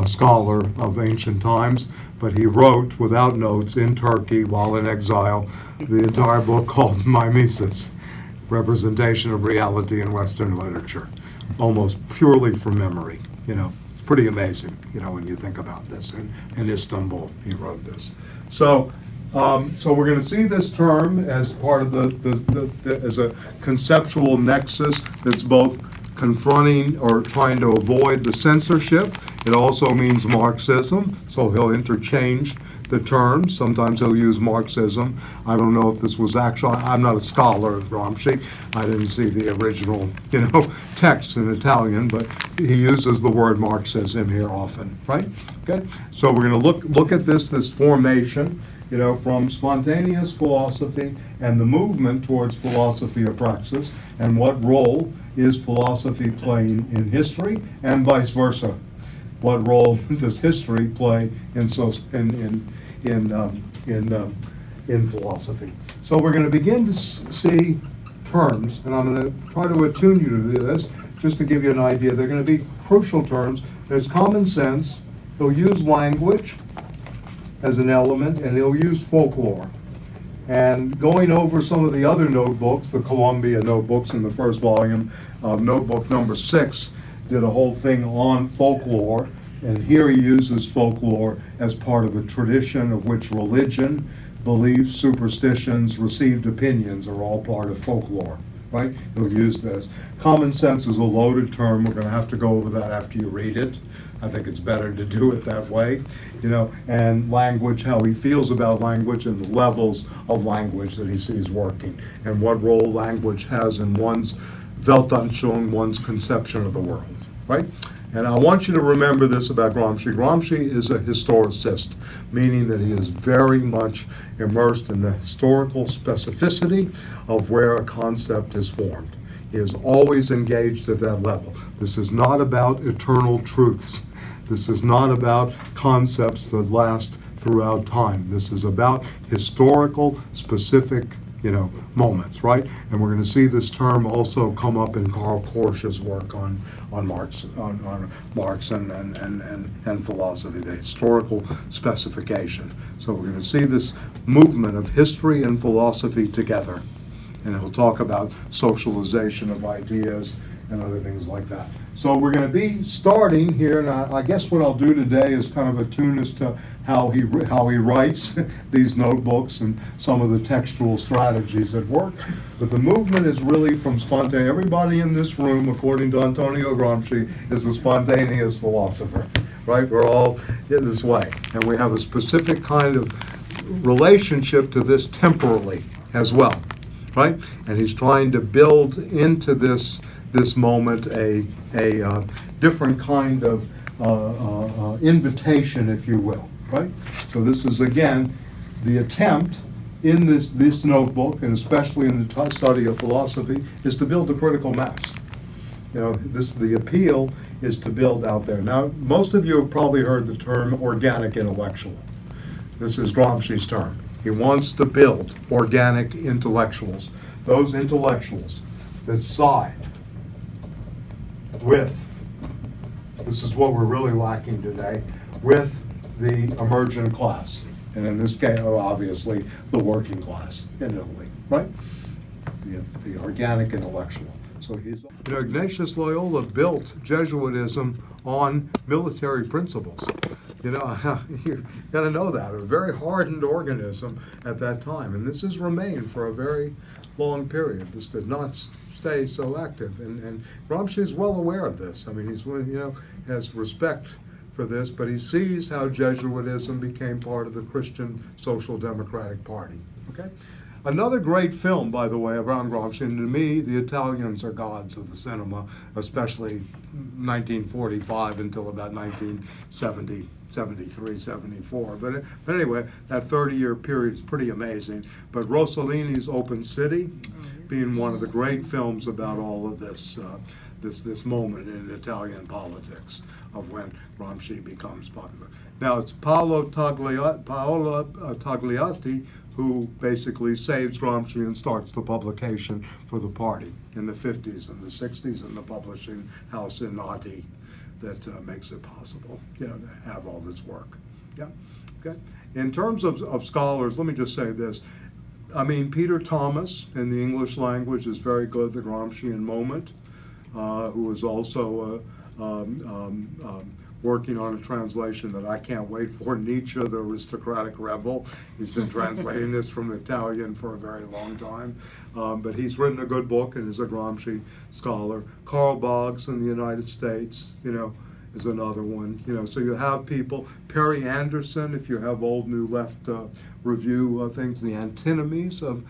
scholar of ancient times, but he wrote without notes in Turkey while in exile the entire book called Mimesis, Representation of Reality in Western Literature, almost purely from memory. You know, it's pretty amazing, you know, when you think about this. In Istanbul, he wrote this. So we're going to see this term as part of as a conceptual nexus that's both confronting or trying to avoid the censorship. It also means Marxism, so he'll interchange the terms. Sometimes he'll use Marxism. I don't know if this was actually, I'm not a scholar of Gramsci. I didn't see the original, text in Italian, but he uses the word Marxism here often, right? Okay, so we're going to look at this formation, from spontaneous philosophy and the movement towards philosophy of praxis, and what role is philosophy playing in history, and vice versa. What role does history play in philosophy? So we're going to begin to see terms, and I'm going to try to attune you to this, just to give you an idea. They're going to be crucial terms. There's common sense. He'll use language as an element, and he'll use folklore. And going over some of the other notebooks, the Columbia notebooks in the first volume, notebook number 6, did a whole thing on folklore, and here he uses folklore as part of a tradition of which religion, beliefs, superstitions, received opinions are all part of folklore, right? He'll use this. Common sense is a loaded term. We're going to have to go over that after you read it. I think it's better to do it that way, and language, how he feels about language and the levels of language that he sees working, and what role language has in one's Weltanschauung, one's conception of the world, right? And I want you to remember this about Gramsci. Gramsci is a historicist, meaning that he is very much immersed in the historical specificity of where a concept is formed. He is always engaged at that level. This is not about eternal truths. This is not about concepts that last throughout time. This is about historical, specific, moments, right? And we're going to see this term also come up in Karl Korsch's work on Marx, on Marx and philosophy, the historical specification. So we're going to see this movement of history and philosophy together, and he'll talk about socialization of ideas and other things like that. So we're going to be starting here, and I guess what I'll do today is kind of attune us to how he writes these notebooks and some of the textual strategies that work. But the movement is really from spontaneous. Everybody in this room, according to Antonio Gramsci, is a spontaneous philosopher, right? We're all in this way, and we have a specific kind of relationship to this temporally as well, right? And he's trying to build into this moment a different kind of invitation, if you will, right? So this is, again, the attempt in this notebook, and especially in the study of philosophy, is to build a critical mass. The appeal is to build out there. Now, most of you have probably heard the term organic intellectual. This is Gramsci's term. He wants to build organic intellectuals, those intellectuals that side with, this is what we're really lacking today, with the emergent class, And in this case, obviously, the working class in Italy, right? The organic intellectual. So he's, Ignatius Loyola built Jesuitism on military principles. You got to know that. A very hardened organism at that time. And this has remained for a very long period. This did not stay so active. And Gramsci is well aware of this. I mean, he's, has respect for this, but he sees how Jesuitism became part of the Christian Social Democratic Party. Okay? Another great film, by the way, around Gramsci, and to me, the Italians are gods of the cinema, especially 1945 until about 1970, 73, 74. But anyway, that 30-year period is pretty amazing. But Rossellini's Open City being one of the great films about all of this, this moment in Italian politics of when Gramsci becomes popular. Now, it's Paolo Tagliati who basically saves Gramsci and starts the publication for the party in the 50s and the 60s, and the publishing house in Nati that makes it possible, to have all this work. Yeah, okay. In terms of scholars, let me just say this. I mean, Peter Thomas in the English language is very good, the Gramscian moment, who is also working on a translation that I can't wait for, Nietzsche, the aristocratic rebel. He's been translating this from Italian for a very long time. But he's written a good book and is a Gramsci scholar. Karl Boggs in the United States, is another one. So you have people, Perry Anderson, if you have old New Left review things, the antinomies and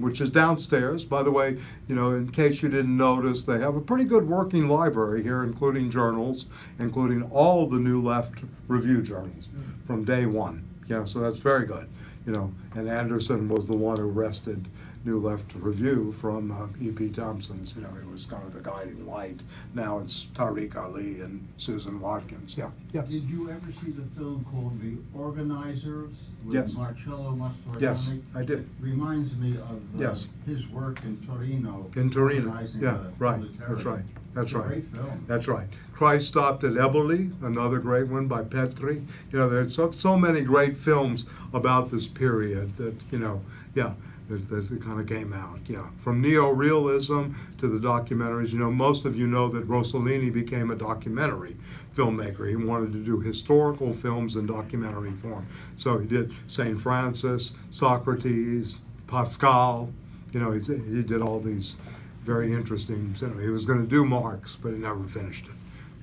which is downstairs. By the way, in case you didn't notice, they have a pretty good working library here, including journals, including all the New Left review journals from day one. So that's very good. And Anderson was the one who wrested New Left Review from E.P. Thompson's. He was kind of the guiding light. Now it's Tariq Ali and Susan Watkins. Yeah. Did you ever see the film called The Organizers with Yes. Marcello Mastroianni? Yes, I did. Reminds me of Yes. his work in Torino. In Torino. organizing Yeah, the right. proletariat. That's right. That's It's a right. Great film. That's right. Christ Stopped at Eboli, another great one by Petri. There's so many great films about this period that, that kind of came out, From neo-realism to the documentaries, most of you know that Rossellini became a documentary filmmaker. He wanted to do historical films in documentary form. So he did St. Francis, Socrates, Pascal, he did all these very interesting cinema. He was going to do Marx, but he never finished it.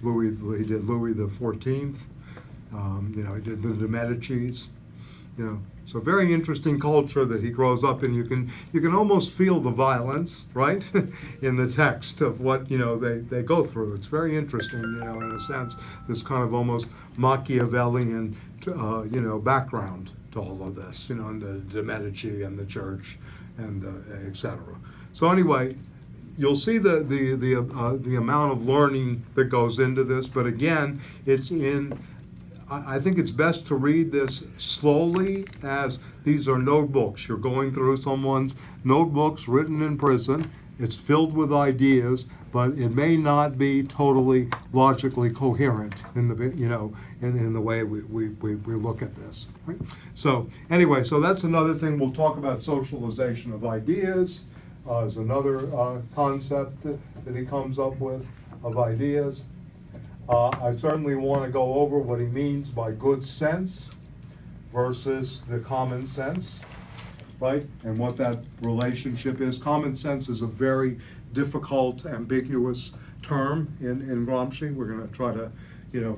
He did Louis the 14th, he did the Medicis, So very interesting culture that he grows up in. You can almost feel the violence, right, in the text of what they go through. It's very interesting, in a sense, this kind of almost Machiavellian, background to all of this, and the Medici and the church and etc. So anyway, you'll see the amount of learning that goes into this, but again, I think it's best to read this slowly, as these are notebooks. You're going through someone's notebooks written in prison. It's filled with ideas, but it may not be totally logically coherent in the way we look at this. Right? So anyway, so that's another thing. We'll talk about socialization of ideas is another concept that he comes up with of ideas. I certainly want to go over what he means by good sense versus the common sense, right? And what that relationship is. Common sense is a very difficult, ambiguous term in Gramsci. We're going to try to,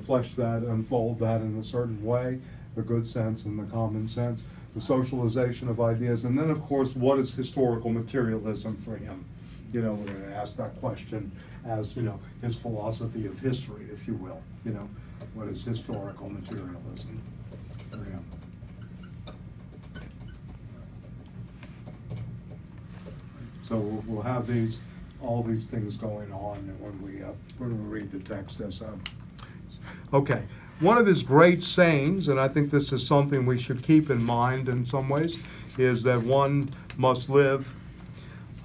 flesh that, unfold that in a certain way, the good sense and the common sense, the socialization of ideas, and then, of course, what is historical materialism for him? We're going to ask that question as, his philosophy of history, if you will. What is historical materialism for him? So we'll have all these things going on when we read the text as okay. One of his great sayings, and I think this is something we should keep in mind in some ways, is that one must live.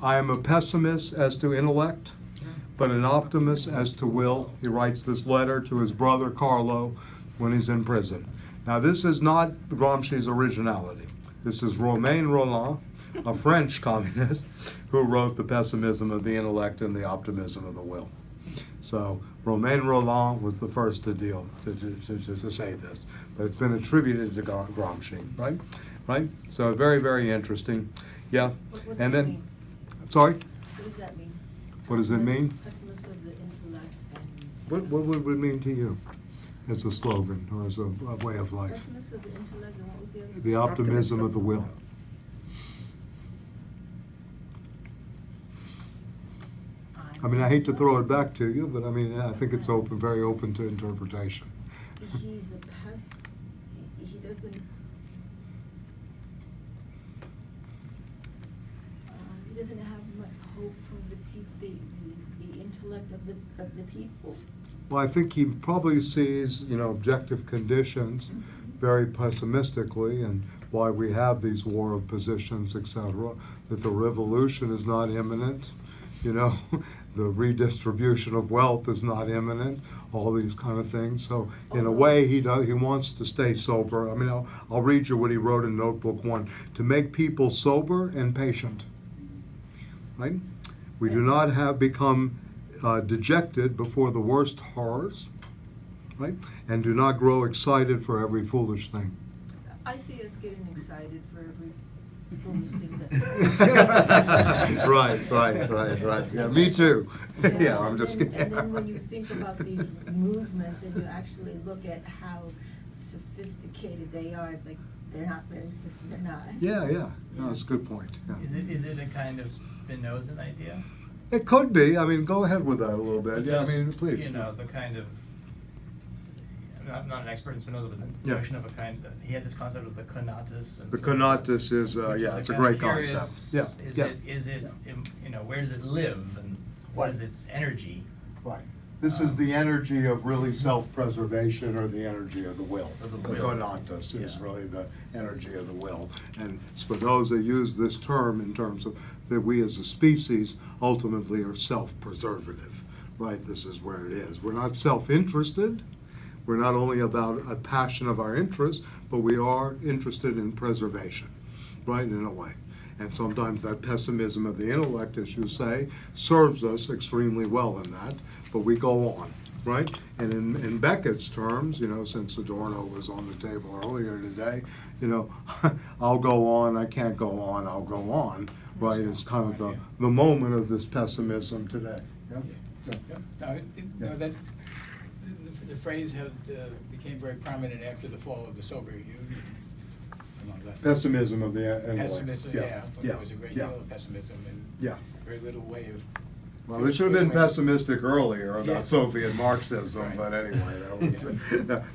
I am a pessimist as to intellect, but an optimist as to will. He writes this letter to his brother Carlo when he's in prison. Now, this is not Gramsci's originality. This is Romain Rolland, a French communist, who wrote The Pessimism of the Intellect and the Optimism of the Will. So Romain Rolland was the first to say this, but it's been attributed to Gramsci, right? Right? So very, very interesting. Yeah. What does And that then, mean? sorry, What does that mean? what does it mean? Pessimist of the intellect and. What would it mean to you as a slogan or as a way of life? Pessimist of the intellect and what was the other? The optimism of the will. I mean, I hate to throw it back to you, but I mean, I think it's open, very open to interpretation. He's a he doesn't. He doesn't have much hope for the intellect of the people. Well, I think he probably sees, objective conditions very pessimistically, and why we have these war of positions, etc., that the revolution is not imminent, the redistribution of wealth is not imminent, all these kind of things. So in a way, he wants to stay sober. I mean, I'll read you what he wrote in Notebook 1, to make people sober and patient, right? We do not have become dejected before the worst horrors, right? And do not grow excited for every foolish thing. I see us getting excited for every foolish thing that. Right. Yeah, me too. Yeah, I'm just And kidding. then when you think about these movements and you actually look at how sophisticated they are, it's like they're not very they're not. Yeah. No, that's a good point. Yeah. Is it a kind of Spinozan idea? It could be. I mean, go ahead with that a little bit. Yeah, I Just, mean, please. the kind of, I'm not an expert in Spinoza, but the Yeah. notion of a kind, he had this concept of the conatus. And The so- conatus is, which yeah, is it's a kind of great curious, concept. Yeah, Is it, where does it live and what is its energy? Right. This is the energy of really self-preservation, or the energy of the will. Of the The will. conatus is Yeah. really the energy of the will. And Spinoza used this term in terms of that we as a species ultimately are self-preservative, right? This is where it is. We're not self-interested. We're not only about a passion of our interest, but we are interested in preservation, right, in a way. And sometimes that pessimism of the intellect, as you say, serves us extremely well in that, but we go on, right? And in Beckett's terms, since Adorno was on the table earlier today, I'll go on, I can't go on, I'll go on, right? It's kind of the moment of this pessimism today. Yeah? The phrase became very prominent after the fall of the Soviet Union. Pessimism of the intellect. Pessimism, but there was a great deal of pessimism and Yeah. very little way of. Well, we should have been pessimistic earlier about Yeah. Soviet Marxism, Right. but anyway,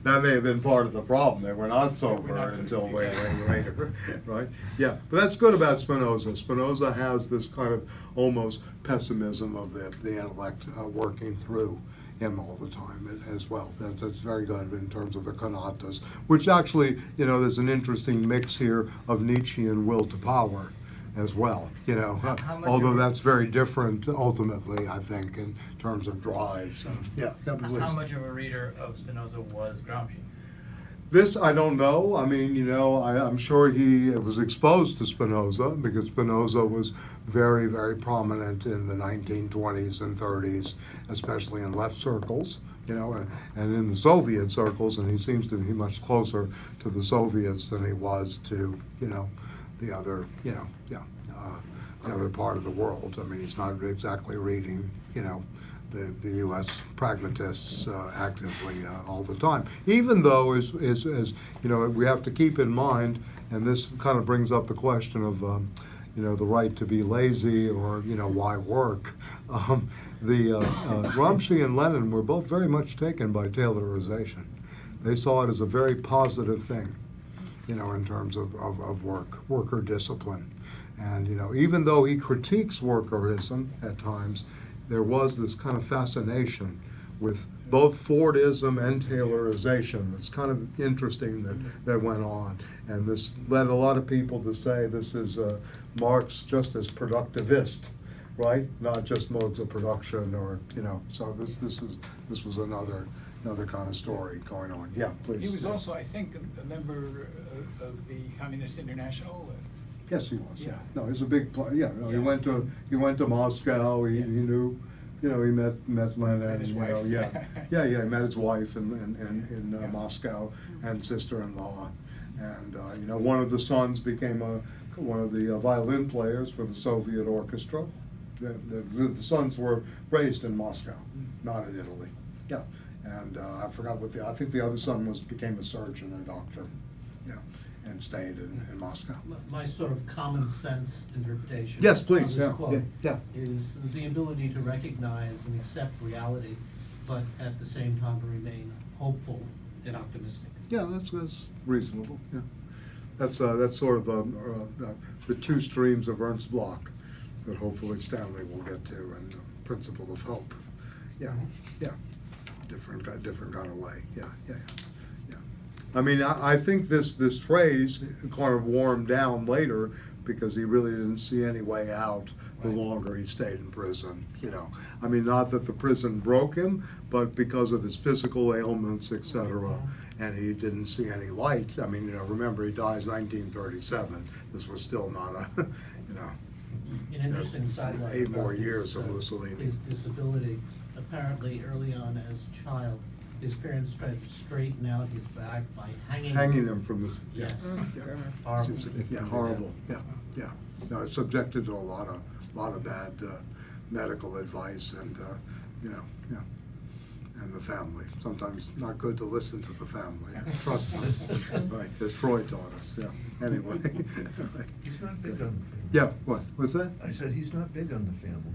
that may have been part of the problem. They were not sober not- until way exactly. later, right? Yeah, but that's good about Spinoza. Spinoza has this kind of almost pessimism of the intellect working through him all the time as well. That's very good in terms of the conatus, which actually, there's an interesting mix here of Nietzschean will to power as well, How much although of- that's very different ultimately, I think, in terms of drives. Yeah, please. How much of a reader of Spinoza was Gramsci? This, I don't know. I mean, I'm sure he was exposed to Spinoza, because Spinoza was very, very prominent in the 1920s and 30s, especially in left circles, and in the Soviet circles, and he seems to be much closer to the Soviets than he was to, the other, the other part of the world. I mean, he's not exactly reading, the U.S. pragmatists actively all the time. Even though, as we have to keep in mind, and this kind of brings up the question of, the right to be lazy, or why work. Gramsci and Lenin were both very much taken by Taylorization. They saw it as a very positive thing, in terms of worker discipline. And, even though he critiques workerism at times, there was this kind of fascination with both Fordism and Taylorization. It's kind of interesting that went on. And this led a lot of people to say this is Marx just as productivist, right? Not just modes of production, or, so this was another, another kind of story going on. Yeah, please. He was also, I think, a member of the Communist International. Yes, he was. Yeah. No, he's a big player. Yeah, no, Yeah. he went to Moscow. He Yeah. knew, he met Lenin. Met his wife. He met his wife in Yeah. Moscow and sister-in-law, and one of the sons became one of the violin players for the Soviet orchestra. The sons were raised in Moscow, not in Italy. Yeah, and I forgot I think the other son became a surgeon, a doctor. Yeah, and stayed in Moscow. My sort of common sense interpretation. Yes, of please, this yeah, quote yeah. is the ability to recognize and accept reality, but at the same time to remain hopeful and optimistic. Yeah, that's reasonable. Yeah, that's sort of the two streams of Ernst Bloch that hopefully Stanley will get to, and the principle of hope. Yeah, yeah, different kind of way. Yeah. I mean, I think this phrase kind of warmed down later because he really didn't see any way out the longer he stayed in prison. I mean, not that the prison broke him, but because of his physical ailments, etc. And he didn't see any light. I mean, remember, he dies 1937. This was still not a, An interesting sidelight. 8 more about years his, of Mussolini. His disability. Apparently, early on as a child, his parents tried to straighten out his back by hanging him from this. Yes. Yeah. Horrible. Yeah, horrible. Yeah. No, it's subjected to a lot of bad medical advice, and and the family. Sometimes not good to listen to the family. Trust them. Right, as Freud taught us. Yeah. Anyway. He's not big on the family. Yeah. What's that? I said he's not big on the family.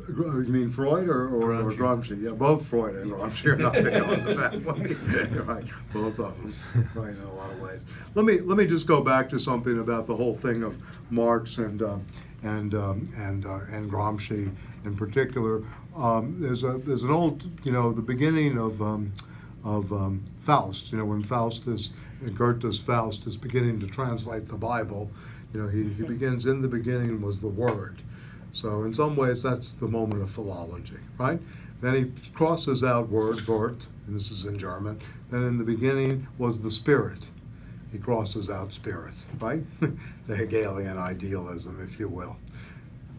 You mean Freud or Gramsci. Gramsci? Yeah, both Freud and Gramsci are not big on the family. Right, both of them. Right, in a lot of ways. Let me just go back to something about the whole thing of Marx and Gramsci in particular. There's an old, the beginning of Faust. When Goethe's Faust is beginning to translate the Bible. He begins, in the beginning was the Word. So in some ways, that's the moment of philology, right? Then he crosses out word, Wort, and this is in German. Then in the beginning was the Spirit. He crosses out spirit, right? The Hegelian idealism, if you will.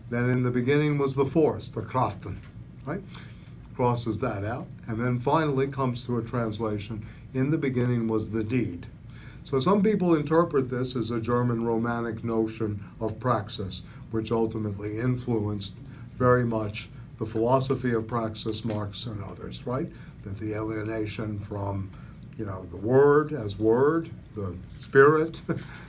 Then in the beginning was the force, the Kraften, right? Crosses that out. And then finally comes to a translation, in the beginning was the deed. So some people interpret this as a German Romantic notion of praxis, which ultimately influenced very much the philosophy of praxis, Marx and others, right? That the alienation from, the word as word, the spirit,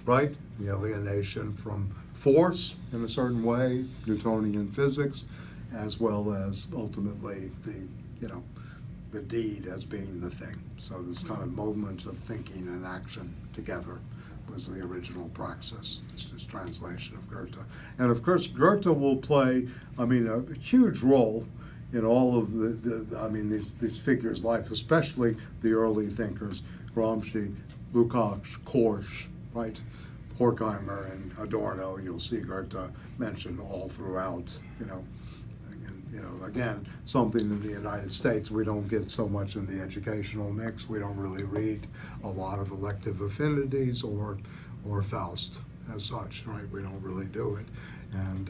right? The alienation from force in a certain way, Newtonian physics, as well as ultimately the deed as being the thing. So this kind of moment of thinking and action together was the original praxis, this translation of Goethe. And of course, Goethe will play, a huge role in all of these figures' life, especially the early thinkers, Gramsci, Lukacs, Korsch, right? Horkheimer and Adorno, you'll see Goethe mentioned all throughout, again, something in the United States we don't get so much in the educational mix. We don't really read a lot of elective affinities or Faust as such, right? We don't really do it. And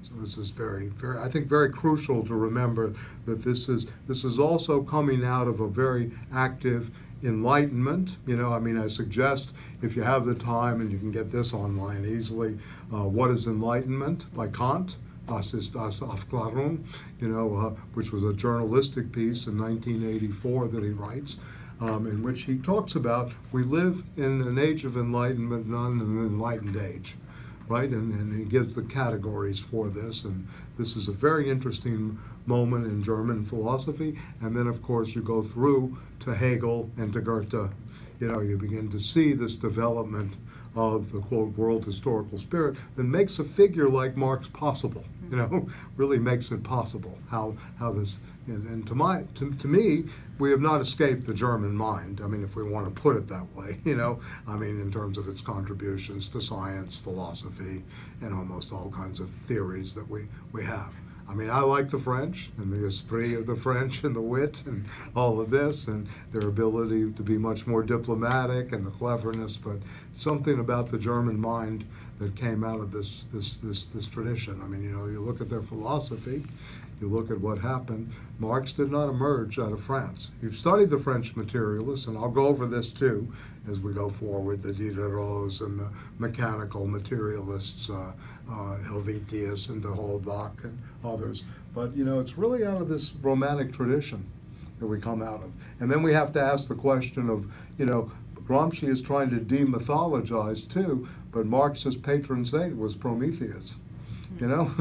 so this is very, very, I think, very crucial to remember that this is also coming out of a very active Enlightenment. I suggest, if you have the time, and you can get this online easily, What is Enlightenment by Kant. Das ist das Aufklärung, which was a journalistic piece in 1984 that he writes, in which he talks about we live in an age of enlightenment, not in an enlightened age, right? And he gives the categories for this, and this is a very interesting moment in German philosophy. And then, of course, you go through to Hegel and to Goethe. You begin to see this development of the, quote, world historical spirit that makes a figure like Marx possible, really makes it possible. How this, and to me, we have not escaped the German mind. If we want to put it that way, in terms of its contributions to science, philosophy, and almost all kinds of theories that we have. I mean, I like the French and the esprit of the French and the wit and all of this and their ability to be much more diplomatic and the cleverness, but something about the German mind that came out of this tradition. I mean, you know, you look at their philosophy, you look at what happened. Marx did not emerge out of France. You've studied the French materialists, and I'll go over this too as we go forward, the Diderots and the mechanical materialists, Helvetius and de Holbach and others. But, you know, it's really out of this romantic tradition that we come out of. And then we have to ask the question of, you know, Gramsci is trying to demythologize too, but Marx's patron saint was Prometheus. You know,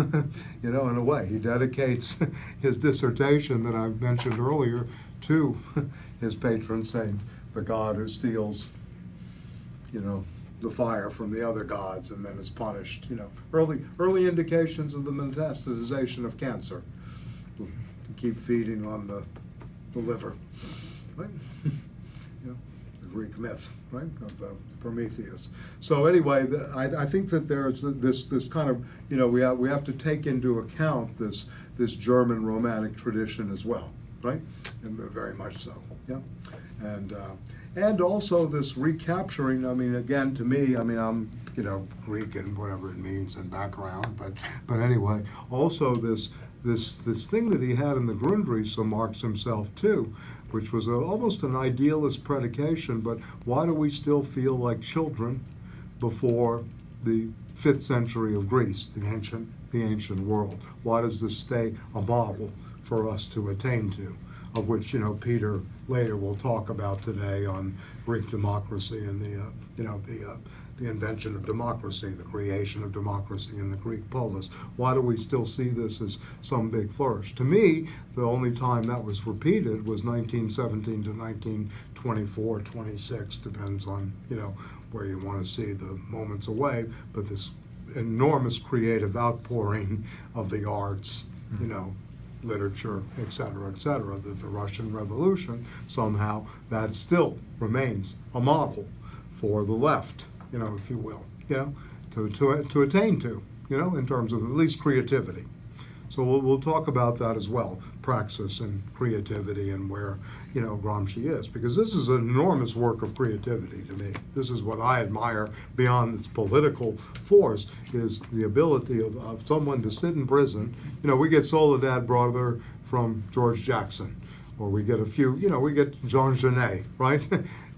you know, in a way, he dedicates his dissertation that I mentioned earlier to his patron saint, the god who steals, you know, the fire from the other gods and then is punished. You know, early indications of the metastasization of cancer. To keep feeding on the liver, right? You know, the Greek myth, right, of Prometheus. So anyway, I think that there's this kind of, you know, we have to take into account this German romantic tradition as well, right? And very much so, yeah. And also this recapturing. I mean, again, to me, I mean, I'm, you know, Greek and whatever it means in background, but anyway, also this thing that he had in the Grundrisse of Marx himself too, which was almost an idealist predication, but why do we still feel like children before the 5th century of Greece, the ancient world? Why does this stay a model for us to attain to, of which, you know, Peter later will talk about today on Greek democracy and the invention of democracy, the creation of democracy in the Greek polis. Why do we still see this as some big flourish? To me, the only time that was repeated was 1917 to 1924, 26, depends on, you know, where you want to see the moments away, but this enormous creative outpouring of the arts, you know, literature, et cetera, that the Russian Revolution, somehow, that still remains a model for the left, you know, if you will, you know, to attain to, you know, in terms of at least creativity. So we'll talk about that as well, praxis and creativity and where, you know, Gramsci is, because this is an enormous work of creativity to me. This is what I admire beyond its political force, is the ability of someone to sit in prison. You know, we get Soledad Brother from George Jackson, or we get a few, you know, we get Jean Genet, right?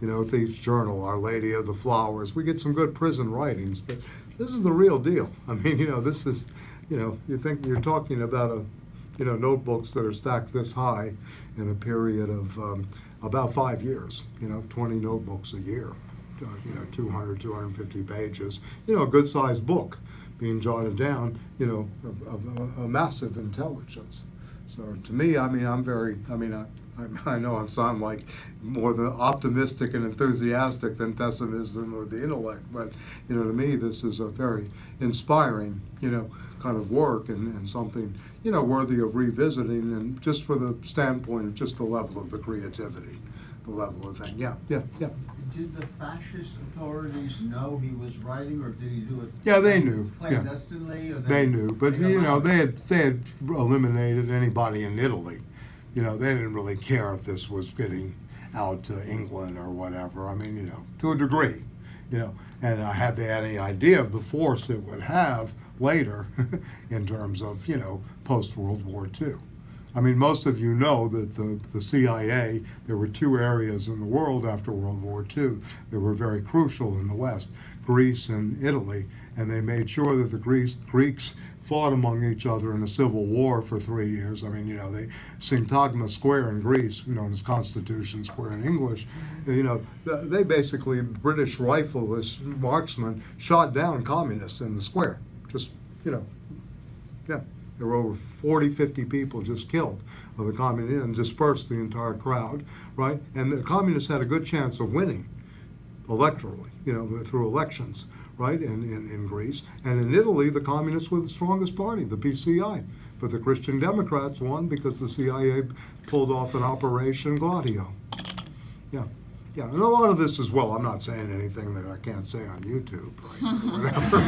You know, Thief's Journal, Our Lady of the Flowers. We get some good prison writings, but this is the real deal. I mean, you know, this is, you know, you think you're talking about you know, notebooks that are stacked this high in a period of about 5 years, you know, 20 notebooks a year, you know, 200, 250 pages, you know, a good-sized book being jotted down, you know, of a massive intelligence. So to me, I mean, I know I sound like more the optimistic and enthusiastic than pessimism or the intellect, but, you know, to me, this is a very inspiring, you know, kind of work and something, you know, worthy of revisiting, and just for the standpoint of just the level of the creativity, the level of thing. Yeah. Did the fascist authorities know he was writing, or did he do it? Yeah, they knew. Clandestinely? Or They knew, but, you know, they had eliminated anybody in Italy. You know, they didn't really care if this was getting out to England or whatever. I mean, you know, to a degree, you know, and had they had any idea of the force it would have later in terms of, you know, post-World War II. I mean, most of you know that the CIA, there were 2 areas in the world after World War II that were very crucial in the West, Greece and Italy, and they made sure that the Greeks fought among each other in a civil war for 3 years. I mean, you know, Syntagma Square in Greece, known as Constitution Square in English, you know, they basically, British rifleists, marksmen, shot down communists in the square. Just, you know, yeah. There were over 40, 50 people just killed of the communists and dispersed the entire crowd, right? And the communists had a good chance of winning electorally, you know, through elections, right, in Greece. And in Italy, the communists were the strongest party, the PCI. But the Christian Democrats won because the CIA pulled off an Operation Gladio. Yeah. Yeah, and a lot of this as well, I'm not saying anything that I can't say on YouTube, right, or whatever.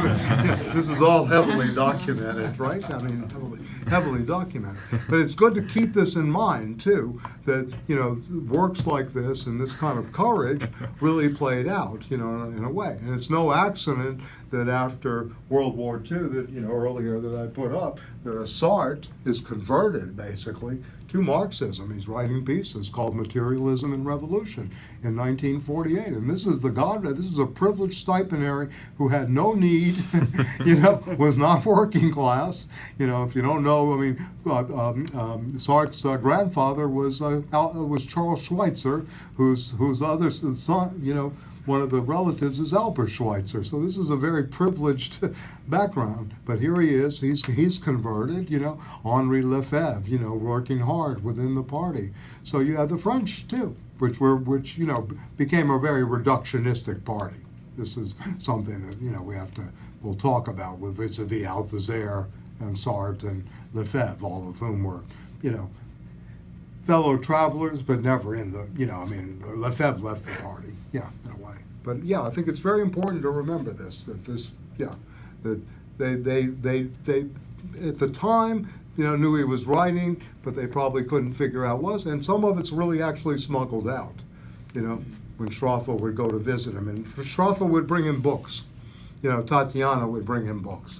Yeah, this is all heavily documented, right? I mean, heavily documented. But it's good to keep this in mind, too, that, you know, works like this and this kind of courage really played out, you know, in a way. And it's no accident that after World War II, that, you know, earlier that I put up, that Sartre is converted, basically, to Marxism. He's writing pieces called Materialism and Revolution in 1948. And this is this is a privileged stipendiary who had no need, you know, was not working class. You know, if you don't know, I mean, Sartre's grandfather was Charles Schweitzer, whose other son, you know, one of the relatives is Albert Schweitzer. So this is a very privileged background. But here he is, he's converted, you know, Henri Lefebvre, you know, working hard within the party. So you have the French too, which you know, became a very reductionistic party. This is something that, you know, we'll talk about with vis-a-vis Althusser and Sartre and Lefebvre, all of whom were, you know, fellow travelers, but never in the, you know, I mean, Lefebvre left the party, yeah, in a way. But yeah, I think it's very important to remember this, that they at the time, you know, knew he was writing, but they probably couldn't figure out what, and some of it's really actually smuggled out, you know, when Straufer would go to visit him, and Straufer would bring him books, you know, Tatiana would bring him books.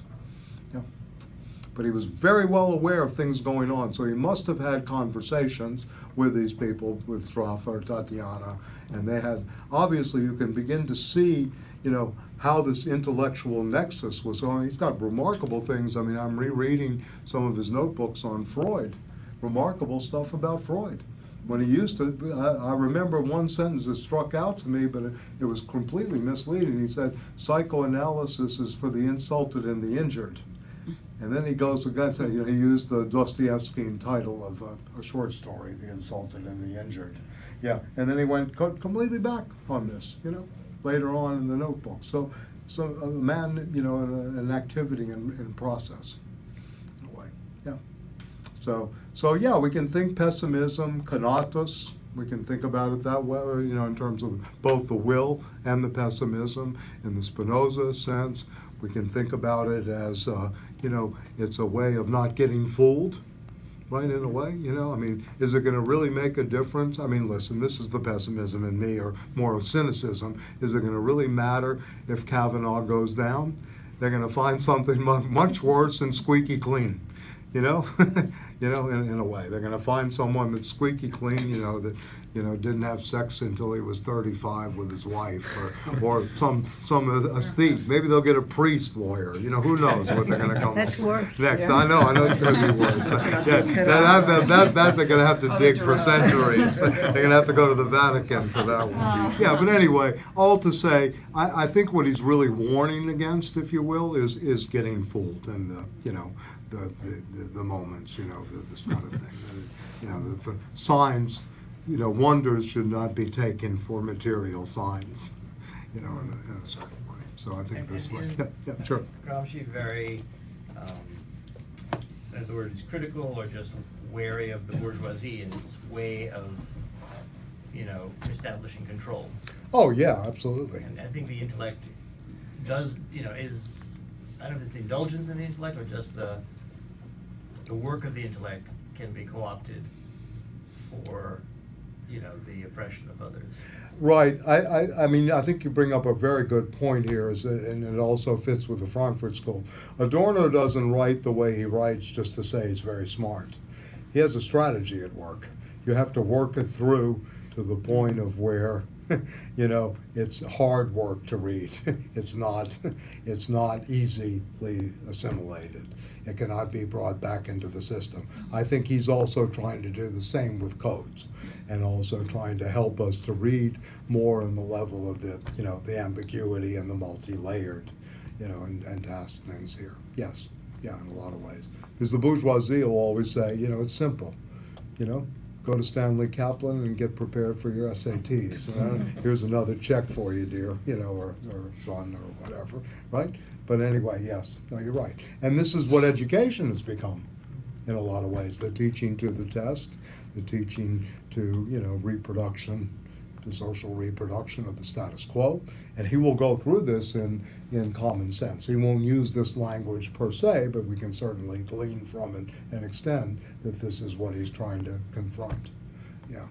But he was very well aware of things going on, so he must have had conversations with these people, with Straufer, Tatiana, and they had, obviously you can begin to see, you know, how this intellectual nexus was going. He's got remarkable things. I mean, I'm rereading some of his notebooks on Freud, remarkable stuff about Freud. When he used to, I remember one sentence that struck out to me, but it was completely misleading. He said, psychoanalysis is for the insulted and the injured. And then he goes against it. You know, he used the Dostoevsky title of a short story, The Insulted and the Injured. Yeah, and then he went completely back on this, you know, later on in the notebook. So a man, you know, an activity in process, in a way, yeah. So yeah, we can think pessimism, conatus, we can think about it that way, you know, in terms of both the will and the pessimism in the Spinoza sense. We can think about it as, you know, it's a way of not getting fooled, right, in a way, you know? I mean, is it going to really make a difference? I mean, listen, this is the pessimism in me, or more of cynicism. Is it going to really matter if Kavanaugh goes down? They're going to find something much worse and squeaky clean, you know? You know, in a way. They're going to find someone that's squeaky clean, you know, that, you know, didn't have sex until he was 35 with his wife, or some aesthete. Maybe they'll get a priest lawyer. You know, who knows what they're going to come That's worse. next. Yeah. I know it's going to be worse. Yeah, that they're going to have to dig for centuries. They're going to have to go to the Vatican for that one. Yeah, but anyway, all to say, I think what he's really warning against, if you will, is getting fooled in the, you know, the moments, you know, this kind of thing. And, you know, the signs, you know, wonders should not be taken for material signs, you know, in a certain way. So I think this way. Yeah, sure. Gramsci very, the word is critical or just wary of the bourgeoisie and its way of, you know, establishing control. Oh yeah, absolutely. And I think the intellect does, you know, is, I don't know if it's the indulgence in the intellect or just the work of the intellect can be co-opted for, you know, the oppression of others. Right. I mean, I think you bring up a very good point here, and it also fits with the Frankfurt School. Adorno doesn't write the way he writes just to say he's very smart. He has a strategy at work. You have to work it through to the point of where, you know, it's hard work to read. It's not easily assimilated. It cannot be brought back into the system. I think he's also trying to do the same with codes, and also trying to help us to read more on the level of the, you know, the ambiguity and the multi-layered, you know, and to ask things here. Yes, yeah, in a lot of ways. Because the bourgeoisie will always say, you know, it's simple, you know, go to Stanley Kaplan and get prepared for your SATs. Here's another check for you, dear, you know, or son, or whatever, right? But anyway, yes, no, you're right. And this is what education has become in a lot of ways. The teaching to the test, the teaching to, you know, reproduction, the social reproduction of the status quo. And he will go through this in common sense. He won't use this language per se, but we can certainly glean from it and extend that this is what he's trying to confront. Yeah.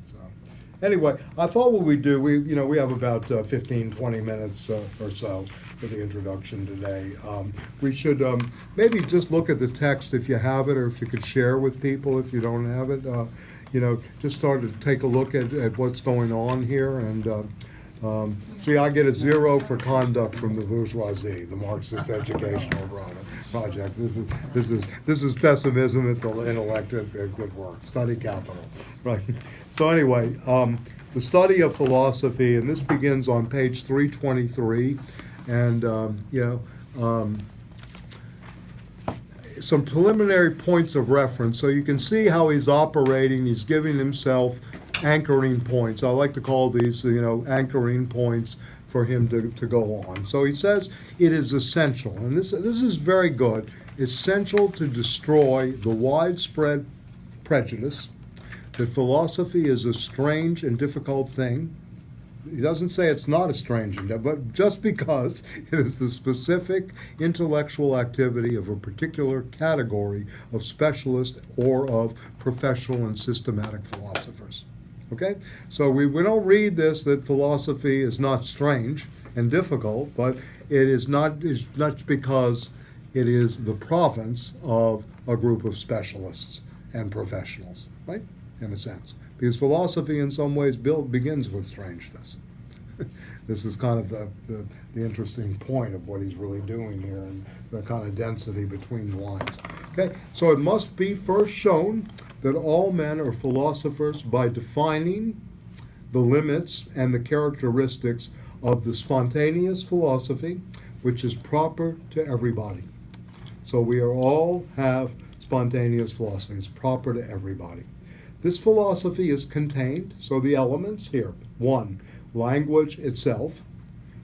So anyway, I thought what we'd do, we have about 15, 20 minutes or so for the introduction today. We should maybe just look at the text if you have it, or if you could share with people if you don't have it. Just start to take a look at what's going on here. And see, I get a 0 for conduct from the bourgeoisie, the Marxist educational project. This is pessimism at the intellect at good work. Study capital, right? So anyway, the study of philosophy, and this begins on page 323, and some preliminary points of reference. So you can see how he's operating. He's giving himself anchoring points. I like to call these, anchoring points for him to go on. So he says it is essential, and this is very good, essential to destroy the widespread prejudice that philosophy is a strange and difficult thing. He doesn't say it's not a strange endeavor, but just because it is the specific intellectual activity of a particular category of specialist or of professional and systematic philosophers. Okay? So we don't read this that philosophy is not strange and difficult, but it is not because it is the province of a group of specialists and professionals, right? In a sense. Because philosophy in some ways begins with strangeness. This is kind of the interesting point of what he's really doing here, and the kind of density between the lines. Okay, so it must be first shown that all men are philosophers by defining the limits and the characteristics of the spontaneous philosophy, which is proper to everybody. So we all have spontaneous philosophy. It's proper to everybody. This philosophy is contained, so the elements here. 1, language itself,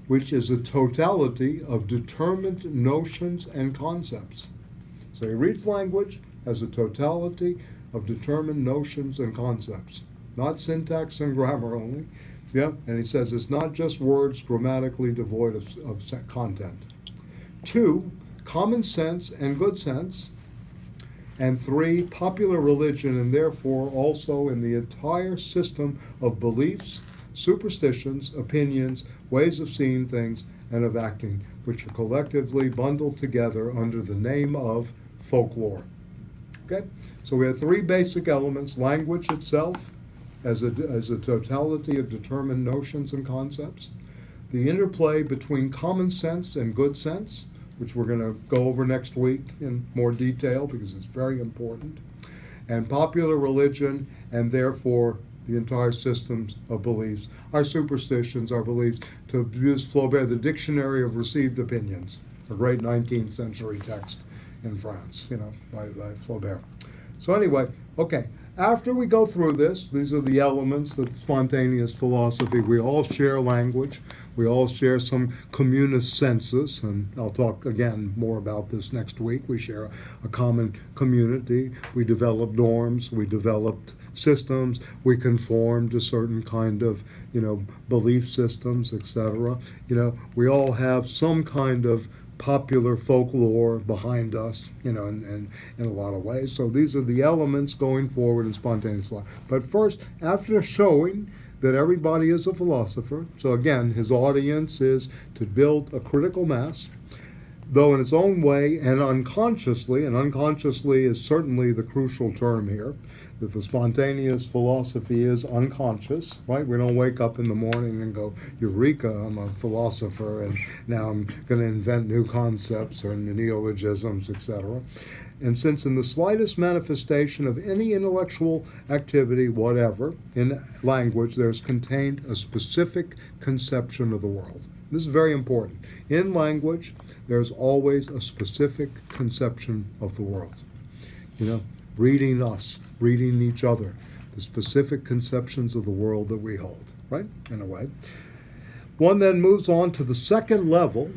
which is a totality of determined notions and concepts. So he reads language as a totality of determined notions and concepts, not syntax and grammar only. Yeah, and he says it's not just words grammatically devoid of content. 2, common sense and good sense. And 3, popular religion, and therefore also in the entire system of beliefs, superstitions, opinions, ways of seeing things, and of acting, which are collectively bundled together under the name of folklore. Okay? So we have 3 basic elements: language itself as a totality of determined notions and concepts, the interplay between common sense and good sense, which we're going to go over next week in more detail because it's very important, and popular religion, and therefore the entire systems of beliefs, our superstitions, our beliefs. To use Flaubert, the Dictionary of Received Opinions, a great 19th century text in France, by Flaubert. So anyway, okay, after we go through this, these are the elements that spontaneous philosophy, we all share language. We all share some communist senses, and I'll talk again more about this next week. We share a common community. We developed norms. We developed systems. We conform to certain kind of, belief systems, etc. We all have some kind of popular folklore behind us, in a lot of ways. So these are the elements going forward in spontaneous philosophy. But first, after showing that everybody is a philosopher. So again, his audience is to build a critical mass, though in its own way and unconsciously is certainly the crucial term here, that the spontaneous philosophy is unconscious, right? We don't wake up in the morning and go, eureka, I'm a philosopher, and now I'm going to invent new concepts or neologisms, etc. And since in the slightest manifestation of any intellectual activity, whatever, in language, there's contained a specific conception of the world. This is very important. In language, there's always a specific conception of the world. Reading us, reading each other, the specific conceptions of the world that we hold, right? In a way. One then moves on to the second level,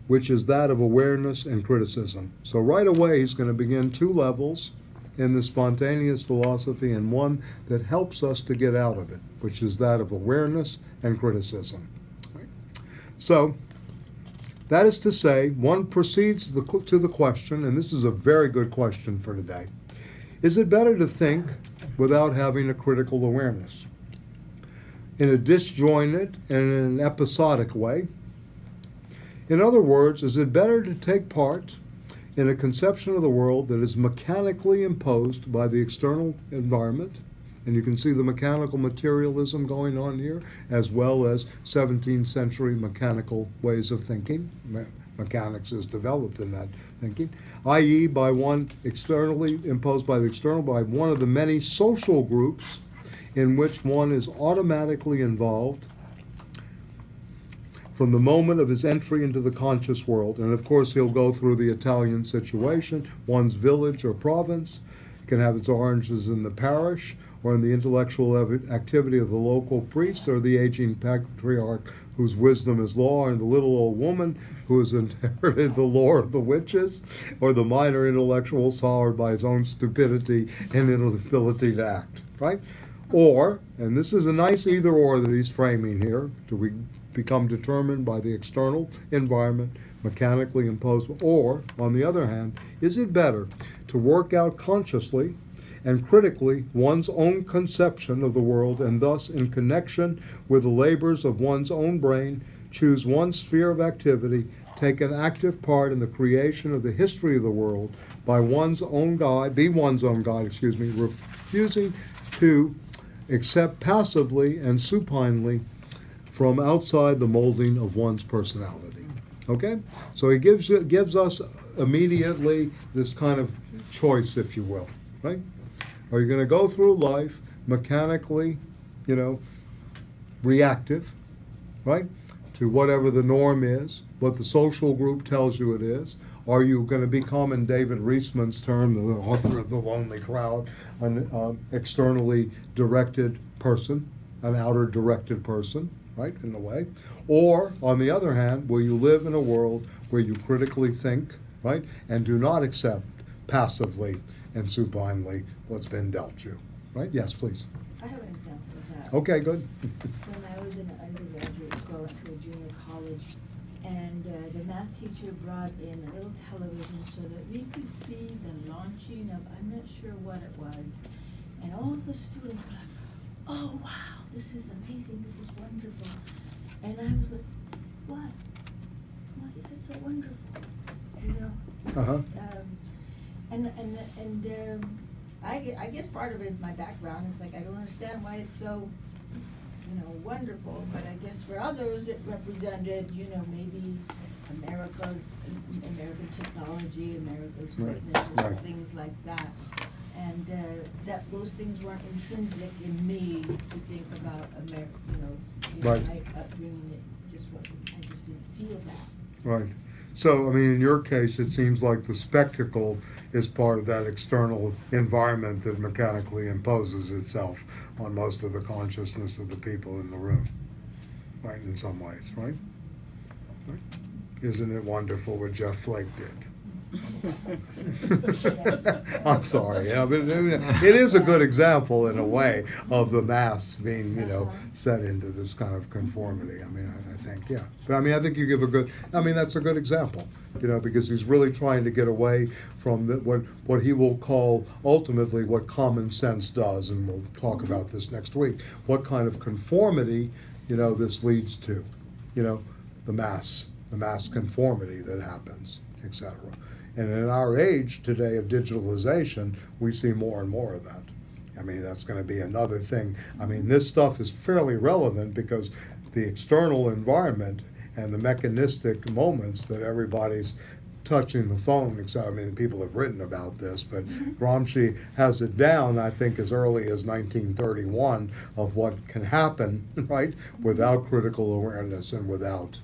which is that of awareness and criticism. So right away, he's going to begin 2 levels in the spontaneous philosophy and one that helps us to get out of it, which is that of awareness and criticism. Right? So, that is to say, one proceeds to the question, and this is a very good question for today, is it better to think without having a critical awareness? In a disjointed and in an episodic way? In other words, is it better to take part in a conception of the world that is mechanically imposed by the external environment? And you can see the mechanical materialism going on here, as well as 17th century mechanical ways of thinking. Mechanics is developed in that thinking, i.e. by one externally imposed by the external, by one of the many social groups in which one is automatically involved from the moment of his entry into the conscious world. And of course he'll go through the Italian situation. One's village or province can have its oranges in the parish, or in the intellectual activity of the local priest, or the aging patriarch whose wisdom is law, and the little old woman who has inherited the lore of the witches, or the minor intellectual soured by his own stupidity and inability to act, right? Or, and this is a nice either or that he's framing here, to become determined by the external environment, mechanically imposed, or, on the other hand, is it better to work out consciously and critically one's own conception of the world, and thus in connection with the labors of one's own brain, choose one sphere of activity, take an active part in the creation of the history of the world by one's own guide, refusing to accept passively and supinely from outside the molding of one's personality. Okay? So he gives us immediately this kind of choice, if you will, right? Are you going to go through life mechanically, reactive, right, to whatever the norm is, what the social group tells you it is? Are you going to become, in David Reisman's term, the author of The Lonely Crowd, an externally directed person, an outer directed person, right, in a way? Or, on the other hand, will you live in a world where you critically think, right, and do not accept passively and supinely what's been dealt you, right? Yes, please. I have an example of that. Okay, good. When I was in undergraduate school, I went to a junior college, and the math teacher brought in a little television so that we could see the launching of, I'm not sure what it was, and all the students were like, oh wow, this is amazing, this is wonderful. And I was like, what? Why is it so wonderful? I guess part of it is my background. It's like I don't understand why it's so, wonderful. But I guess for others it represented, maybe American technology, America's greatness, or things like that. And that those things weren't intrinsic in me to think about America. My upbringing, it just wasn't. I just didn't feel that. Right. So, in your case, it seems like the spectacle is part of that external environment that mechanically imposes itself on most of the consciousness of the people in the room, right, in some ways, right? Isn't it wonderful what Jeff Flake did? I'm sorry. It is a good example in a way of the mass being, set into this kind of conformity. I think, yeah. But I think you give a good, that's a good example, because he's really trying to get away from what he will call ultimately what common sense does, and we'll talk about this next week. What kind of conformity, this leads to, the mass conformity that happens, etc. And in our age today of digitalization, we see more and more of that. That's going to be another thing. This stuff is fairly relevant because the external environment and the mechanistic moments that everybody's touching the phone, etc. People have written about this, but Gramsci has it down, I think, as early as 1931 of what can happen, right, without critical awareness and without,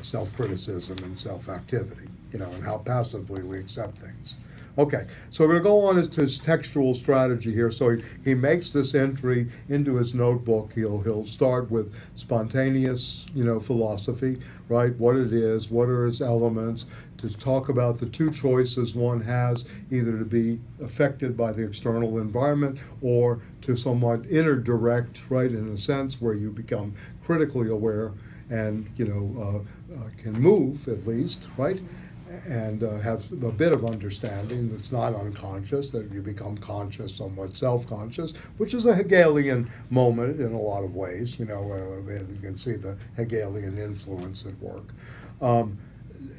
self-criticism and self-activity, and how passively we accept things. Okay, so we're going to go on to his textual strategy here. So he makes this entry into his notebook. He'll start with spontaneous, philosophy, right? What it is, what are its elements, to talk about the two choices one has, either to be affected by the external environment or to somewhat interdirect, right, in a sense where you become critically aware and, can move at least, right, and have a bit of understanding that's not unconscious, that you become conscious, somewhat self-conscious, which is a Hegelian moment in a lot of ways. You can see the Hegelian influence at work.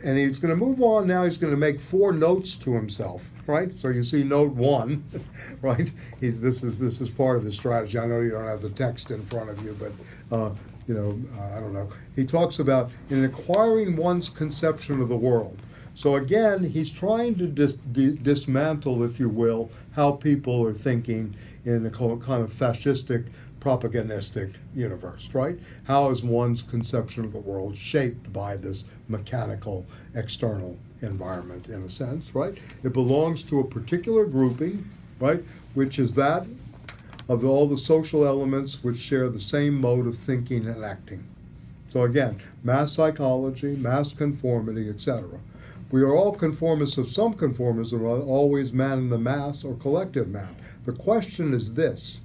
And he's going to move on now. He's going to make 4 notes to himself, right? So you see note 1, right? This is part of his strategy. I know you don't have the text in front of you, but I don't know. He talks about in acquiring one's conception of the world. So again, he's trying to dismantle, if you will, how people are thinking in a kind of fascistic, propagandistic universe, right? How is one's conception of the world shaped by this mechanical external environment, in a sense, right? It belongs to a particular grouping, right, which is that of all the social elements which share the same mode of thinking and acting. So again, mass psychology, mass conformity, etc. We are all conformists of some conformism, always man in the mass or collective man. The question is this: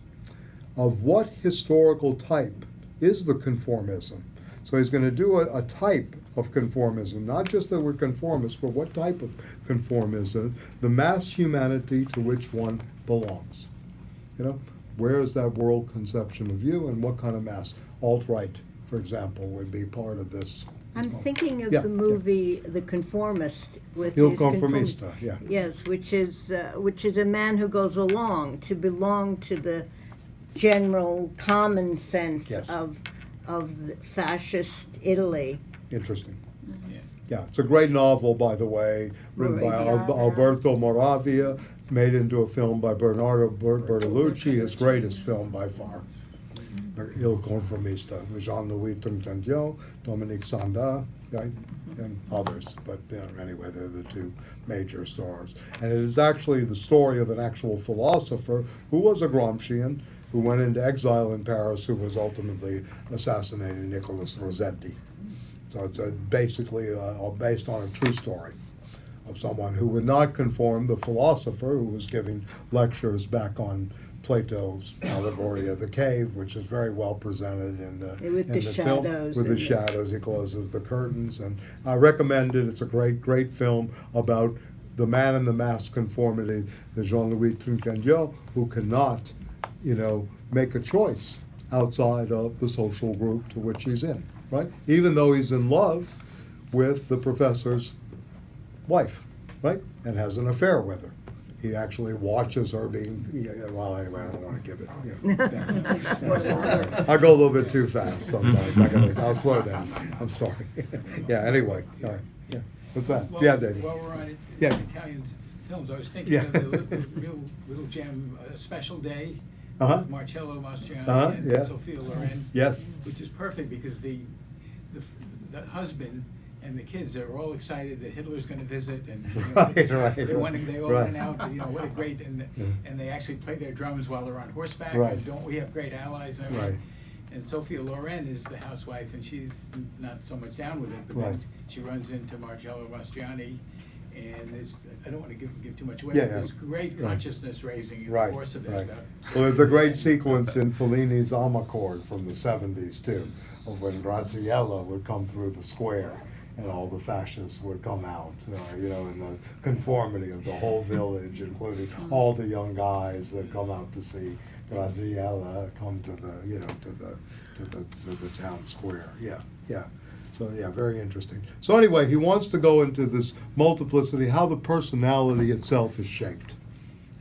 of what historical type is the conformism? So he's going to do a type of conformism, not just that we're conformists, but what type of conformism, the mass humanity to which one belongs. Where is that world conception of you, and what kind of mass? Alt-right, for example, would be part of this. I'm thinking of Yeah, the movie The Conformist with Il his Conformista, yeah. Yes, which is a man who goes along to belong to the general common sense Yes. of the fascist Italy. Interesting. Yeah. Yeah, it's a great novel, by the way, written by Moravia. Alberto Moravia, made into a film by Bernardo Bertolucci, his greatest film by far. Il Conformista, with Jean-Louis Trintignant, Dominique Sanda, right, and others. But anyway, they're the 2 major stars. And it is actually the story of an actual philosopher who was a Gramscian, who went into exile in Paris, who was ultimately assassinated, Nicolas Rossetti. So it's basically based on a true story of someone who would not conform, the philosopher who was giving lectures back on Plato's allegory of the cave, which is very well presented in the With the film. shadows With the and shadows, he closes the curtains, and I recommend it. It's a great film about the man in the mass conformity, the Jean-Louis Trintignant, who cannot, make a choice outside of the social group to which he's in, right? Even though he's in love with the professor's wife, right, and has an affair with her. He actually watches her being, well, anyway, I don't want to give it. I'm sorry. I go a little bit too fast sometimes. I'll slow down. I'm sorry. Yeah, anyway, all right. Yeah. What's that? Well, Yeah, David. While we're on it, Yeah. Italian films, I was thinking Yeah. of the little gem, A Special Day, Uh-huh. with Marcello Mastroianni Uh-huh, and yeah. Sophia Loren. Yes. Which is perfect because the husband and the kids are all excited that Hitler's going to visit, and Right, they right, all right. went out. What a great and Yeah. they actually play their drums while they're on horseback. Right. And don't we have great allies? And everything? Right. And Sophia Loren is the housewife, and she's not so much down with it. But Right. then she runs into Marcello Mastroianni, and I don't want to give too much away. Yeah, but yeah. There's great Right. consciousness raising in Right, the course of it. right. about- Well, there's a great sequence in Fellini's Amarcord from the 70s, too, of when Graziella would come through the square and all the fascists would come out, in the conformity of the whole village, including all the young guys that come out to see Graziella come to the town square. Yeah, yeah. So yeah, very interesting. So anyway, he wants to go into this multiplicity, how the personality itself is shaped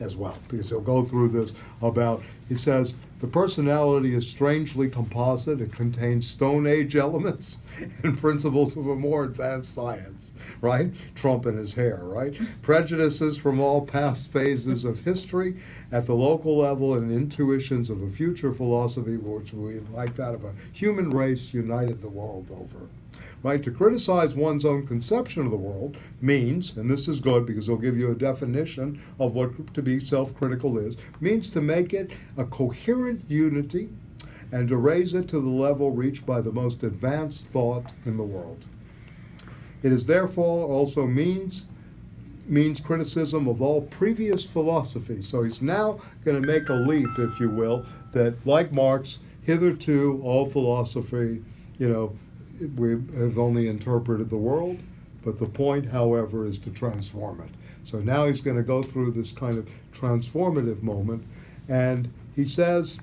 as well, because he'll go through this about, he says, the personality is strangely composite. It contains Stone Age elements and principles of a more advanced science, right? Trump and his hair, right? Prejudices from all past phases of history at the local level and intuitions of a future philosophy which we, like that of a human race, united the world over. Right? To criticize one's own conception of the world means, and this is good because it'll give you a definition of what to be self-critical is, means to make it a coherent unity and to raise it to the level reached by the most advanced thought in the world. It is therefore also means criticism of all previous philosophy. So he's now going to make a leap, if you will, that like Marx, hitherto all philosophy, we have only interpreted the world, but the point, however, is to transform it. So now he's going to go through this kind of transformative moment, and he says,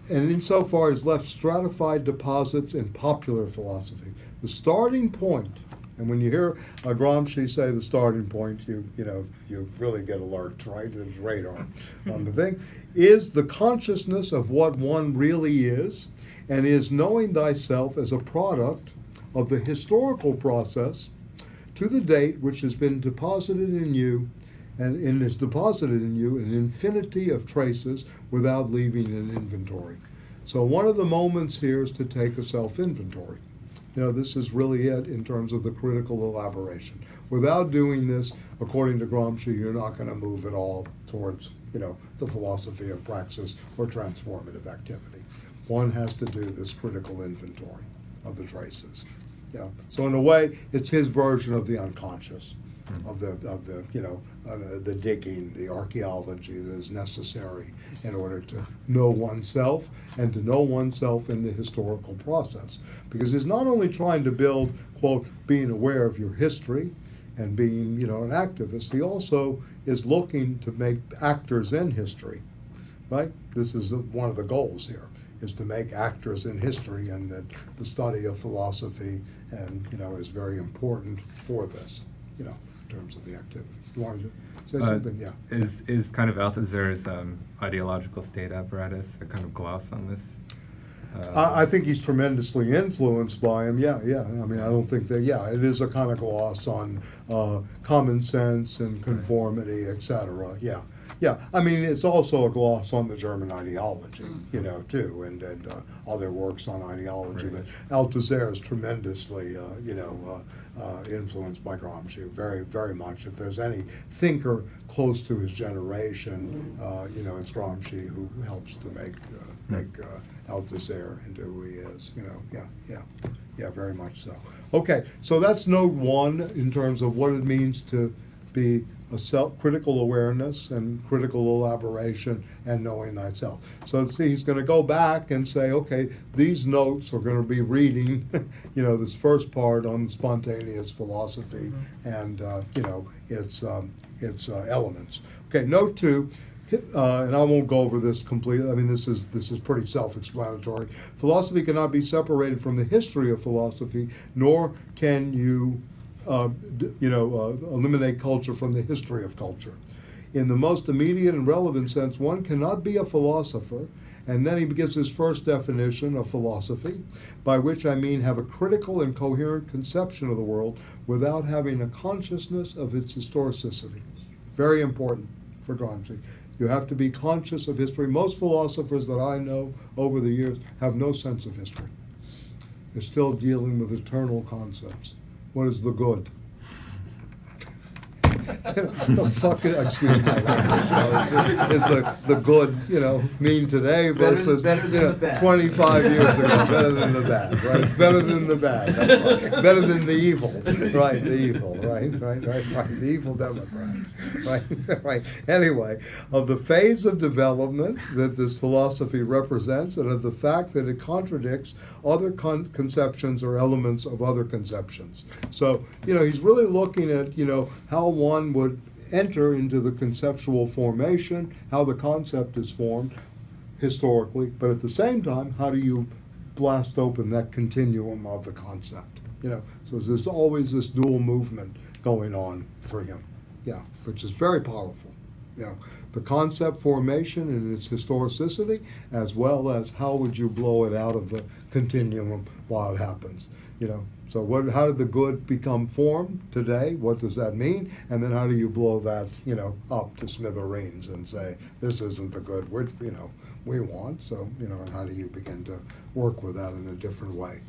and insofar as left stratified deposits in popular philosophy, the starting point. And when you hear Gramsci say the starting point, you really get alert, right? There's radar on the thing. Is the consciousness of what one really is, and is knowing thyself as a product of the historical process to the date which has been deposited in you, and is deposited in you an infinity of traces without leaving an inventory. So one of the moments here is to take a self-inventory. This is really it in terms of the critical elaboration. Without doing this, according to Gramsci, you're not going to move at all towards, the philosophy of praxis or transformative activity. One has to do this critical inventory of the traces. So in a way, it's his version of the unconscious, of the digging, the archaeology that is necessary in order to know oneself and to know oneself in the historical process. Because he's not only trying to build, quote, being aware of your history and being, an activist, he also is looking to make actors in history, right? This is one of the goals here, is to make actors in history, and that the study of philosophy and, is very important for this, in terms of the activity. You want to say something? Yeah. Is kind of Althusser's ideological state apparatus a kind of gloss on this? I think he's tremendously influenced by him. Yeah. I mean, I don't think that. Yeah, it is a kind of gloss on common sense and conformity, etc. Yeah. I mean, it's also a gloss on the German ideology, too, and other works on ideology. Right. But Althusser is tremendously, influenced by Gramsci, very, very much. If there's any thinker close to his generation, it's Gramsci who helps to make Althusser into who he is. Yeah, very much so. Okay, so that's note one in terms of what it means to be a self-critical awareness and critical elaboration and knowing thyself. So see, he's going to go back and say, okay, these notes are going to be reading, this first part on the spontaneous philosophy and its elements. Okay, note two. And I won't go over this completely. I mean, this is pretty self-explanatory. Philosophy cannot be separated from the history of philosophy, nor can you eliminate culture from the history of culture. In the most immediate and relevant sense, one cannot be a philosopher, and then he gives his first definition of philosophy, by which I mean have a critical and coherent conception of the world without having a consciousness of its historicity. Very important for Gramsci. You have to be conscious of history. Most philosophers that I know over the years have no sense of history. They're still dealing with eternal concepts. What is the good? The fuck, excuse my language, is the good, mean today versus, better than the bad. 25 years ago, better than the bad, right? Better than the bad, that's right. Better than the evil, right? The evil, right? The evil Democrats, right? Anyway, of the phase of development that this philosophy represents, and of the fact that it contradicts other conceptions or elements of other conceptions. So, he's really looking at, how one would enter into the conceptual formation, how the concept is formed historically, but at the same time, how do you blast open that continuum of the concept? So there's always this dual movement going on for him, which is very powerful. The concept formation and its historicity, as well as how would you blow it out of the continuum while it happens. So how did the good become formed today? What does that mean? And then how do you blow that, up to smithereens and say, this isn't the good we want. So, and how do you begin to work with that in a different way?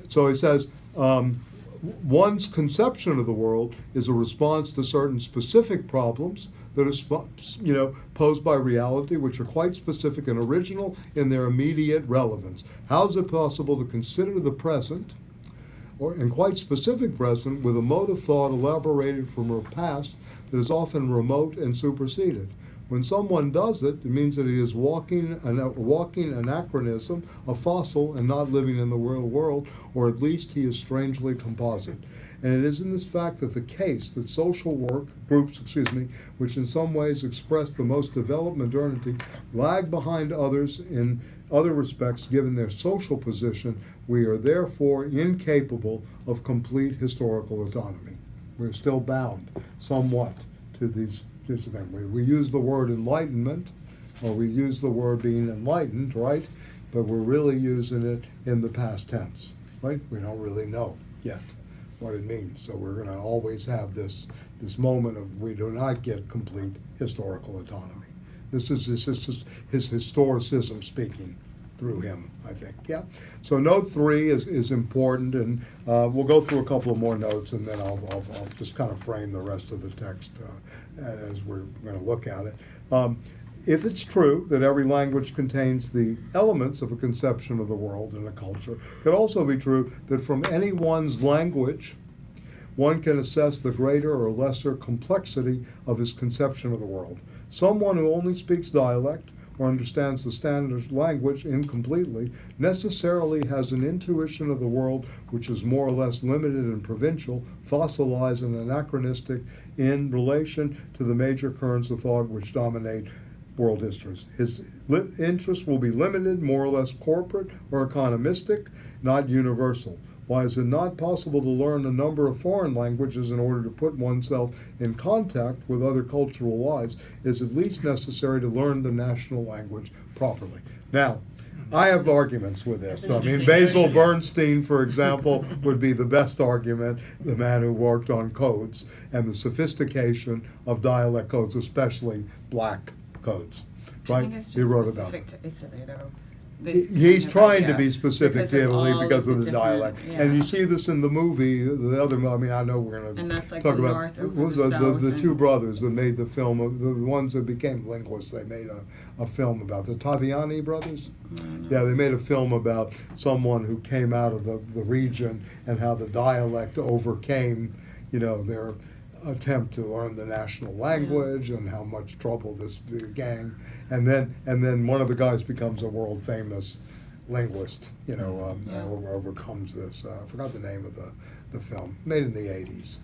So he says, one's conception of the world is a response to certain specific problems that are, posed by reality, which are quite specific and original in their immediate relevance. How is it possible to consider the present or and quite specific present, with a mode of thought elaborated from her past that is often remote and superseded. When someone does it, it means that he is walking an anachronism, a fossil, and not living in the real world, or at least he is strangely composite. And it is in this fact that the case that social groups, which in some ways express the most developed modernity, lag behind others in other respects given their social position, we are therefore incapable of complete historical autonomy. We're still bound somewhat to these things. We use the word enlightenment, or we use the word being enlightened, right? But we're really using it in the past tense, right? We don't really know yet what it means. So we're going to always have this moment of we do not get complete historical autonomy. This is just his historicism speaking through him, I think. Yeah. So note 3 is important, and we'll go through a couple of more notes, and then I'll just kind of frame the rest of the text as we're going to look at it. If it's true that every language contains the elements of a conception of the world and a culture, it could also be true that from any one's language, one can assess the greater or lesser complexity of his conception of the world. Someone who only speaks dialect or understands the standard language incompletely necessarily has an intuition of the world which is more or less limited and provincial, fossilized and anachronistic in relation to the major currents of thought which dominate world histories. His interests will be limited, more or less corporate or economistic, not universal. Why is it not possible to learn a number of foreign languages in order to put oneself in contact with other cultural lives? It is at least necessary to learn the national language properly. Now, I have arguments with this. I mean, Basil Bernstein, for example, would be the best argument, the man who worked on codes and the sophistication of dialect codes, especially black codes. Right? I think it's He just wrote about specific it. to Italy, though. This He's kind of trying to idea, be specific to all Italy because of the different- dialect. yeah. And you see this in the movie, the other, I mean, I know we're going And to that's like talk the about, north over what was the south the two and- brothers that made the film, the ones that became linguists, they made a film about, the Taviani brothers? Yeah, they made a film about someone who came out of the region and how the dialect overcame, their attempt to learn the national language and how much trouble this gang. And then one of the guys becomes a world famous linguist, overcomes this. I forgot the name of the film, made in the 80s.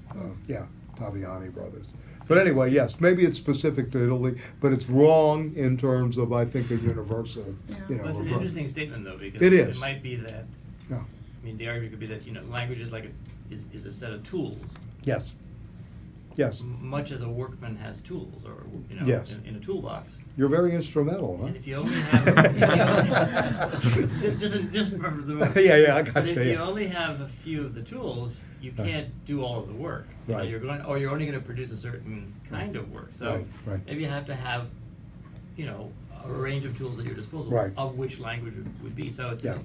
Taviani brothers. But anyway, yes, maybe it's specific to Italy, but it's wrong in terms of, I think, a universal, Well, it's an approach. interesting statement, though, because It is. it might be that, Yeah. I mean, the argument could be that, language is like is a set of tools. Yes. Yes. Much as a workman has tools, or, Yes. in a toolbox. You're very instrumental, huh? And if you only have, just remember the. Yeah, I But got you. if you Yeah. only have a few of the tools, you Right. can't do all of the work. Right. You're only going to produce a certain kind of work. So Right. maybe you have to have, a range of tools at your disposal, Right. of which language would be. So Yeah.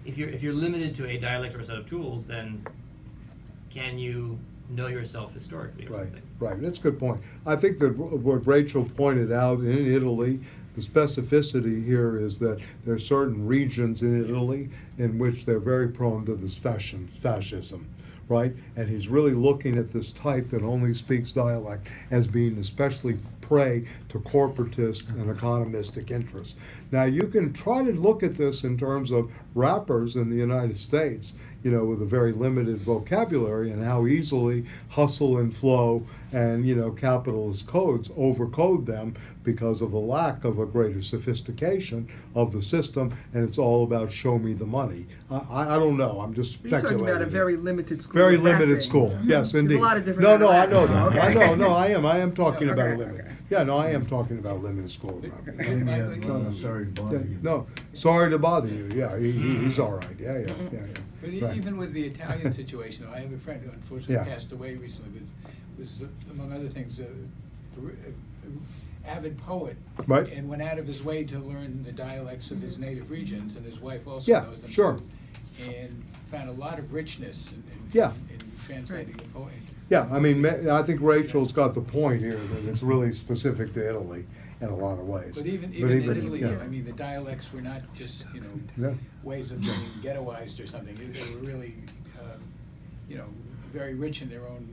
if you're limited to a dialect or a set of tools, then can you know yourself historically or Right, something? right. That's a good point. I think that what Rachel pointed out in Italy, the specificity here is that there are certain regions in Italy in which they're very prone to this fascism, right? And he's really looking at this type that only speaks dialect as being especially prey to corporatist and economistic interests. Now, you can try to look at this in terms of rappers in the United States, with a very limited vocabulary, and how easily hustle and flow and, capitalist codes overcode them because of a lack of a greater sophistication of the system, and it's all about show me the money. I don't know, I'm just You're speculating. talking about a very limited school. Very of limited rapping. school, yes, There's indeed. a lot of different. No, I kind know of that. rapping. I know, I am talking about a Okay, limited. okay. Yeah, no, I am talking about a limited school of rapping. No, sorry to bother you. No, sorry to bother you, yeah, he's all right, yeah. But Right. even with the Italian situation, though, I have a friend who unfortunately Yeah. passed away recently, was among other things, a avid poet. Right. And went out of his way to learn the dialects of his native regions, and his wife also Yeah, knows them. sure. too, And found a lot of richness in Yeah. translating the poet. Yeah, I mean, I think Rachel's got the point here, that it's really specific to Italy in a lot of ways. But even in Italy, yeah. I mean, the dialects were not just, Yeah. ways of being ghettoized or something. They were really very rich in their own.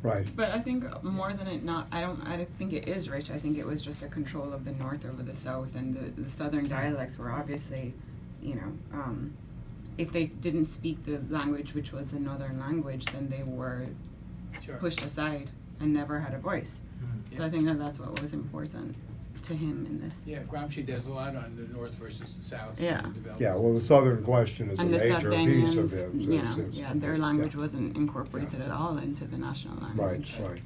Right. But I think more than it not, I don't think it is rich. I think it was just the control of the North over the South, and the Southern dialects were obviously, if they didn't speak the language which was a Northern language, then they were pushed aside and never had a voice. So I think that's what was important to him in this. Yeah, Gramsci does a lot on the North versus the South. Yeah. Yeah, well, the Southern question is a And the major piece of Sardinians, it. their language wasn't incorporated at all into the national Right, language. right.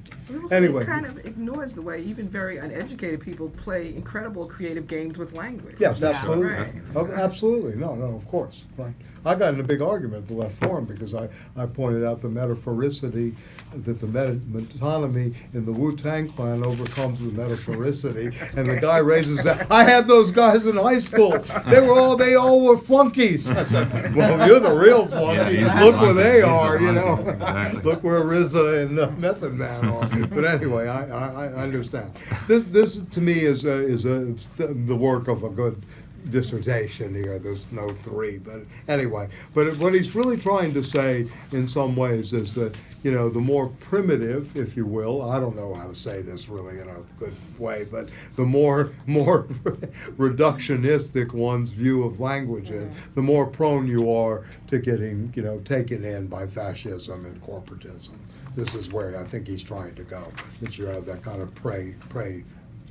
It kind of ignores the way even very uneducated people play incredible creative games with language. Yes, Yeah. absolutely. Right. Oh, absolutely. No, of course. Right. I got in a big argument at the Left Forum because I pointed out the metaphoricity, that the metonymy in the Wu-Tang Clan overcomes the metaphoricity, and the guy raises that. I had those guys in high school. They all were flunkies. I said, well, you're the real flunky. Yeah, Look where they are, Exactly. Look where RZA and Method Man are. But anyway, I understand. This to me is the work of a good dissertation here, this note 3, but anyway, but what he's really trying to say in some ways is that, the more primitive, if you will, I don't know how to say this really in a good way, but the more reductionistic one's view of language is, the more prone you are to getting, taken in by fascism and corporatism. This is where I think he's trying to go, that you have that kind of prey.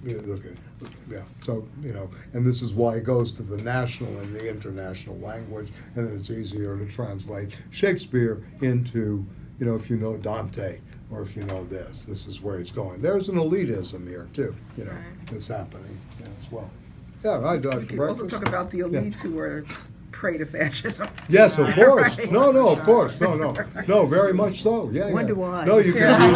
Yeah, so, and this is why it goes to the national and the international language, and it's easier to translate Shakespeare into, if you know Dante, or if you know this is where it's going. There's an elitism here, too, that's happening as well. Yeah, I do. We could also talk about the elites who were prey to fascism. Yes, of course. Right. No, of course. No, very much so. Yeah. Wonder yeah. why. No, you can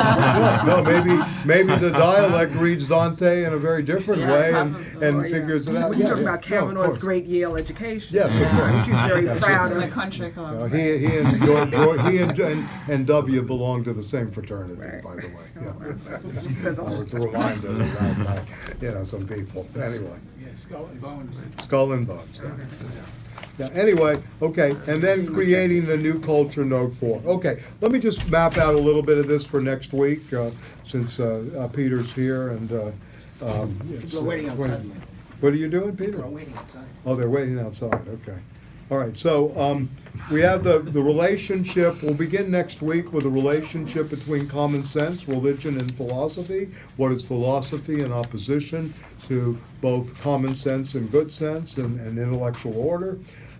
read. Maybe the dialect reads Dante in a very different way and figures it out. When you talk about of Kavanaugh's course. great Yale education. Yes, of course. Which he's very proud In the of. country club. He and W belong to the same fraternity, Right. by the way. Says all- It's a reminder of that, some people. Anyway, Yeah, Skull and Bones. Skull and Bones. Yeah, anyway, okay, and then creating the new culture, note 4. Okay, let me just map out a little bit of this for next week, since Peter's here and We're waiting outside. What are you doing, Peter? We're waiting outside. Oh, they're waiting outside, okay. All right, so we have the relationship, we'll begin next week with the relationship between common sense, religion, and philosophy. What is philosophy in opposition to both common sense and good sense and intellectual order?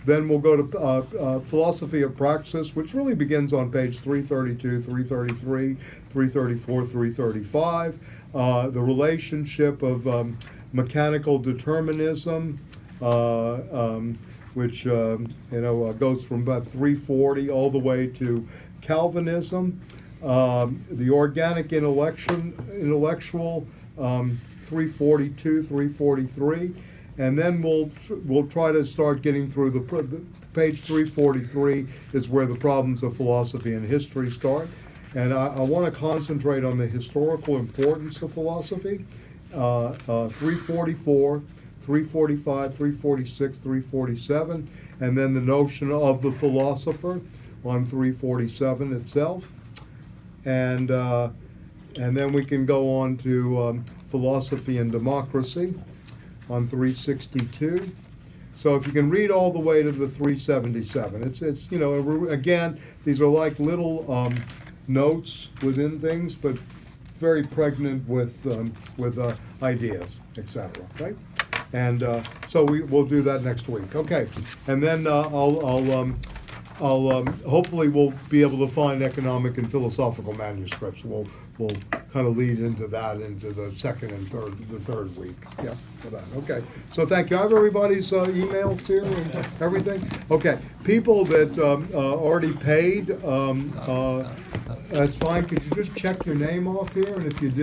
Then we'll go to philosophy of praxis, which really begins on page 332, 333, 334, 335. The relationship of mechanical determinism, which goes from about 340 all the way to Calvinism. The organic intellectual 342, 343. And then we'll try to start getting through the page 343 is where the problems of philosophy and history start. And I want to concentrate on the historical importance of philosophy. 344, 345, 346, 347, and then the notion of the philosopher on 347 itself. And then we can go on to philosophy and democracy on 362. So if you can read all the way to the 377, it's again, these are like little notes within things, but very pregnant with ideas, etc. Right? And so we'll do that next week. Okay, and then I'll hopefully we'll be able to find economic and philosophical manuscripts. We'll kind of lead into that into the second and third week. Yeah, for that. Okay. So thank you. I have everybody's emails here and everything. Okay. People that already paid, that's fine. Could you just check your name off here? And if you did.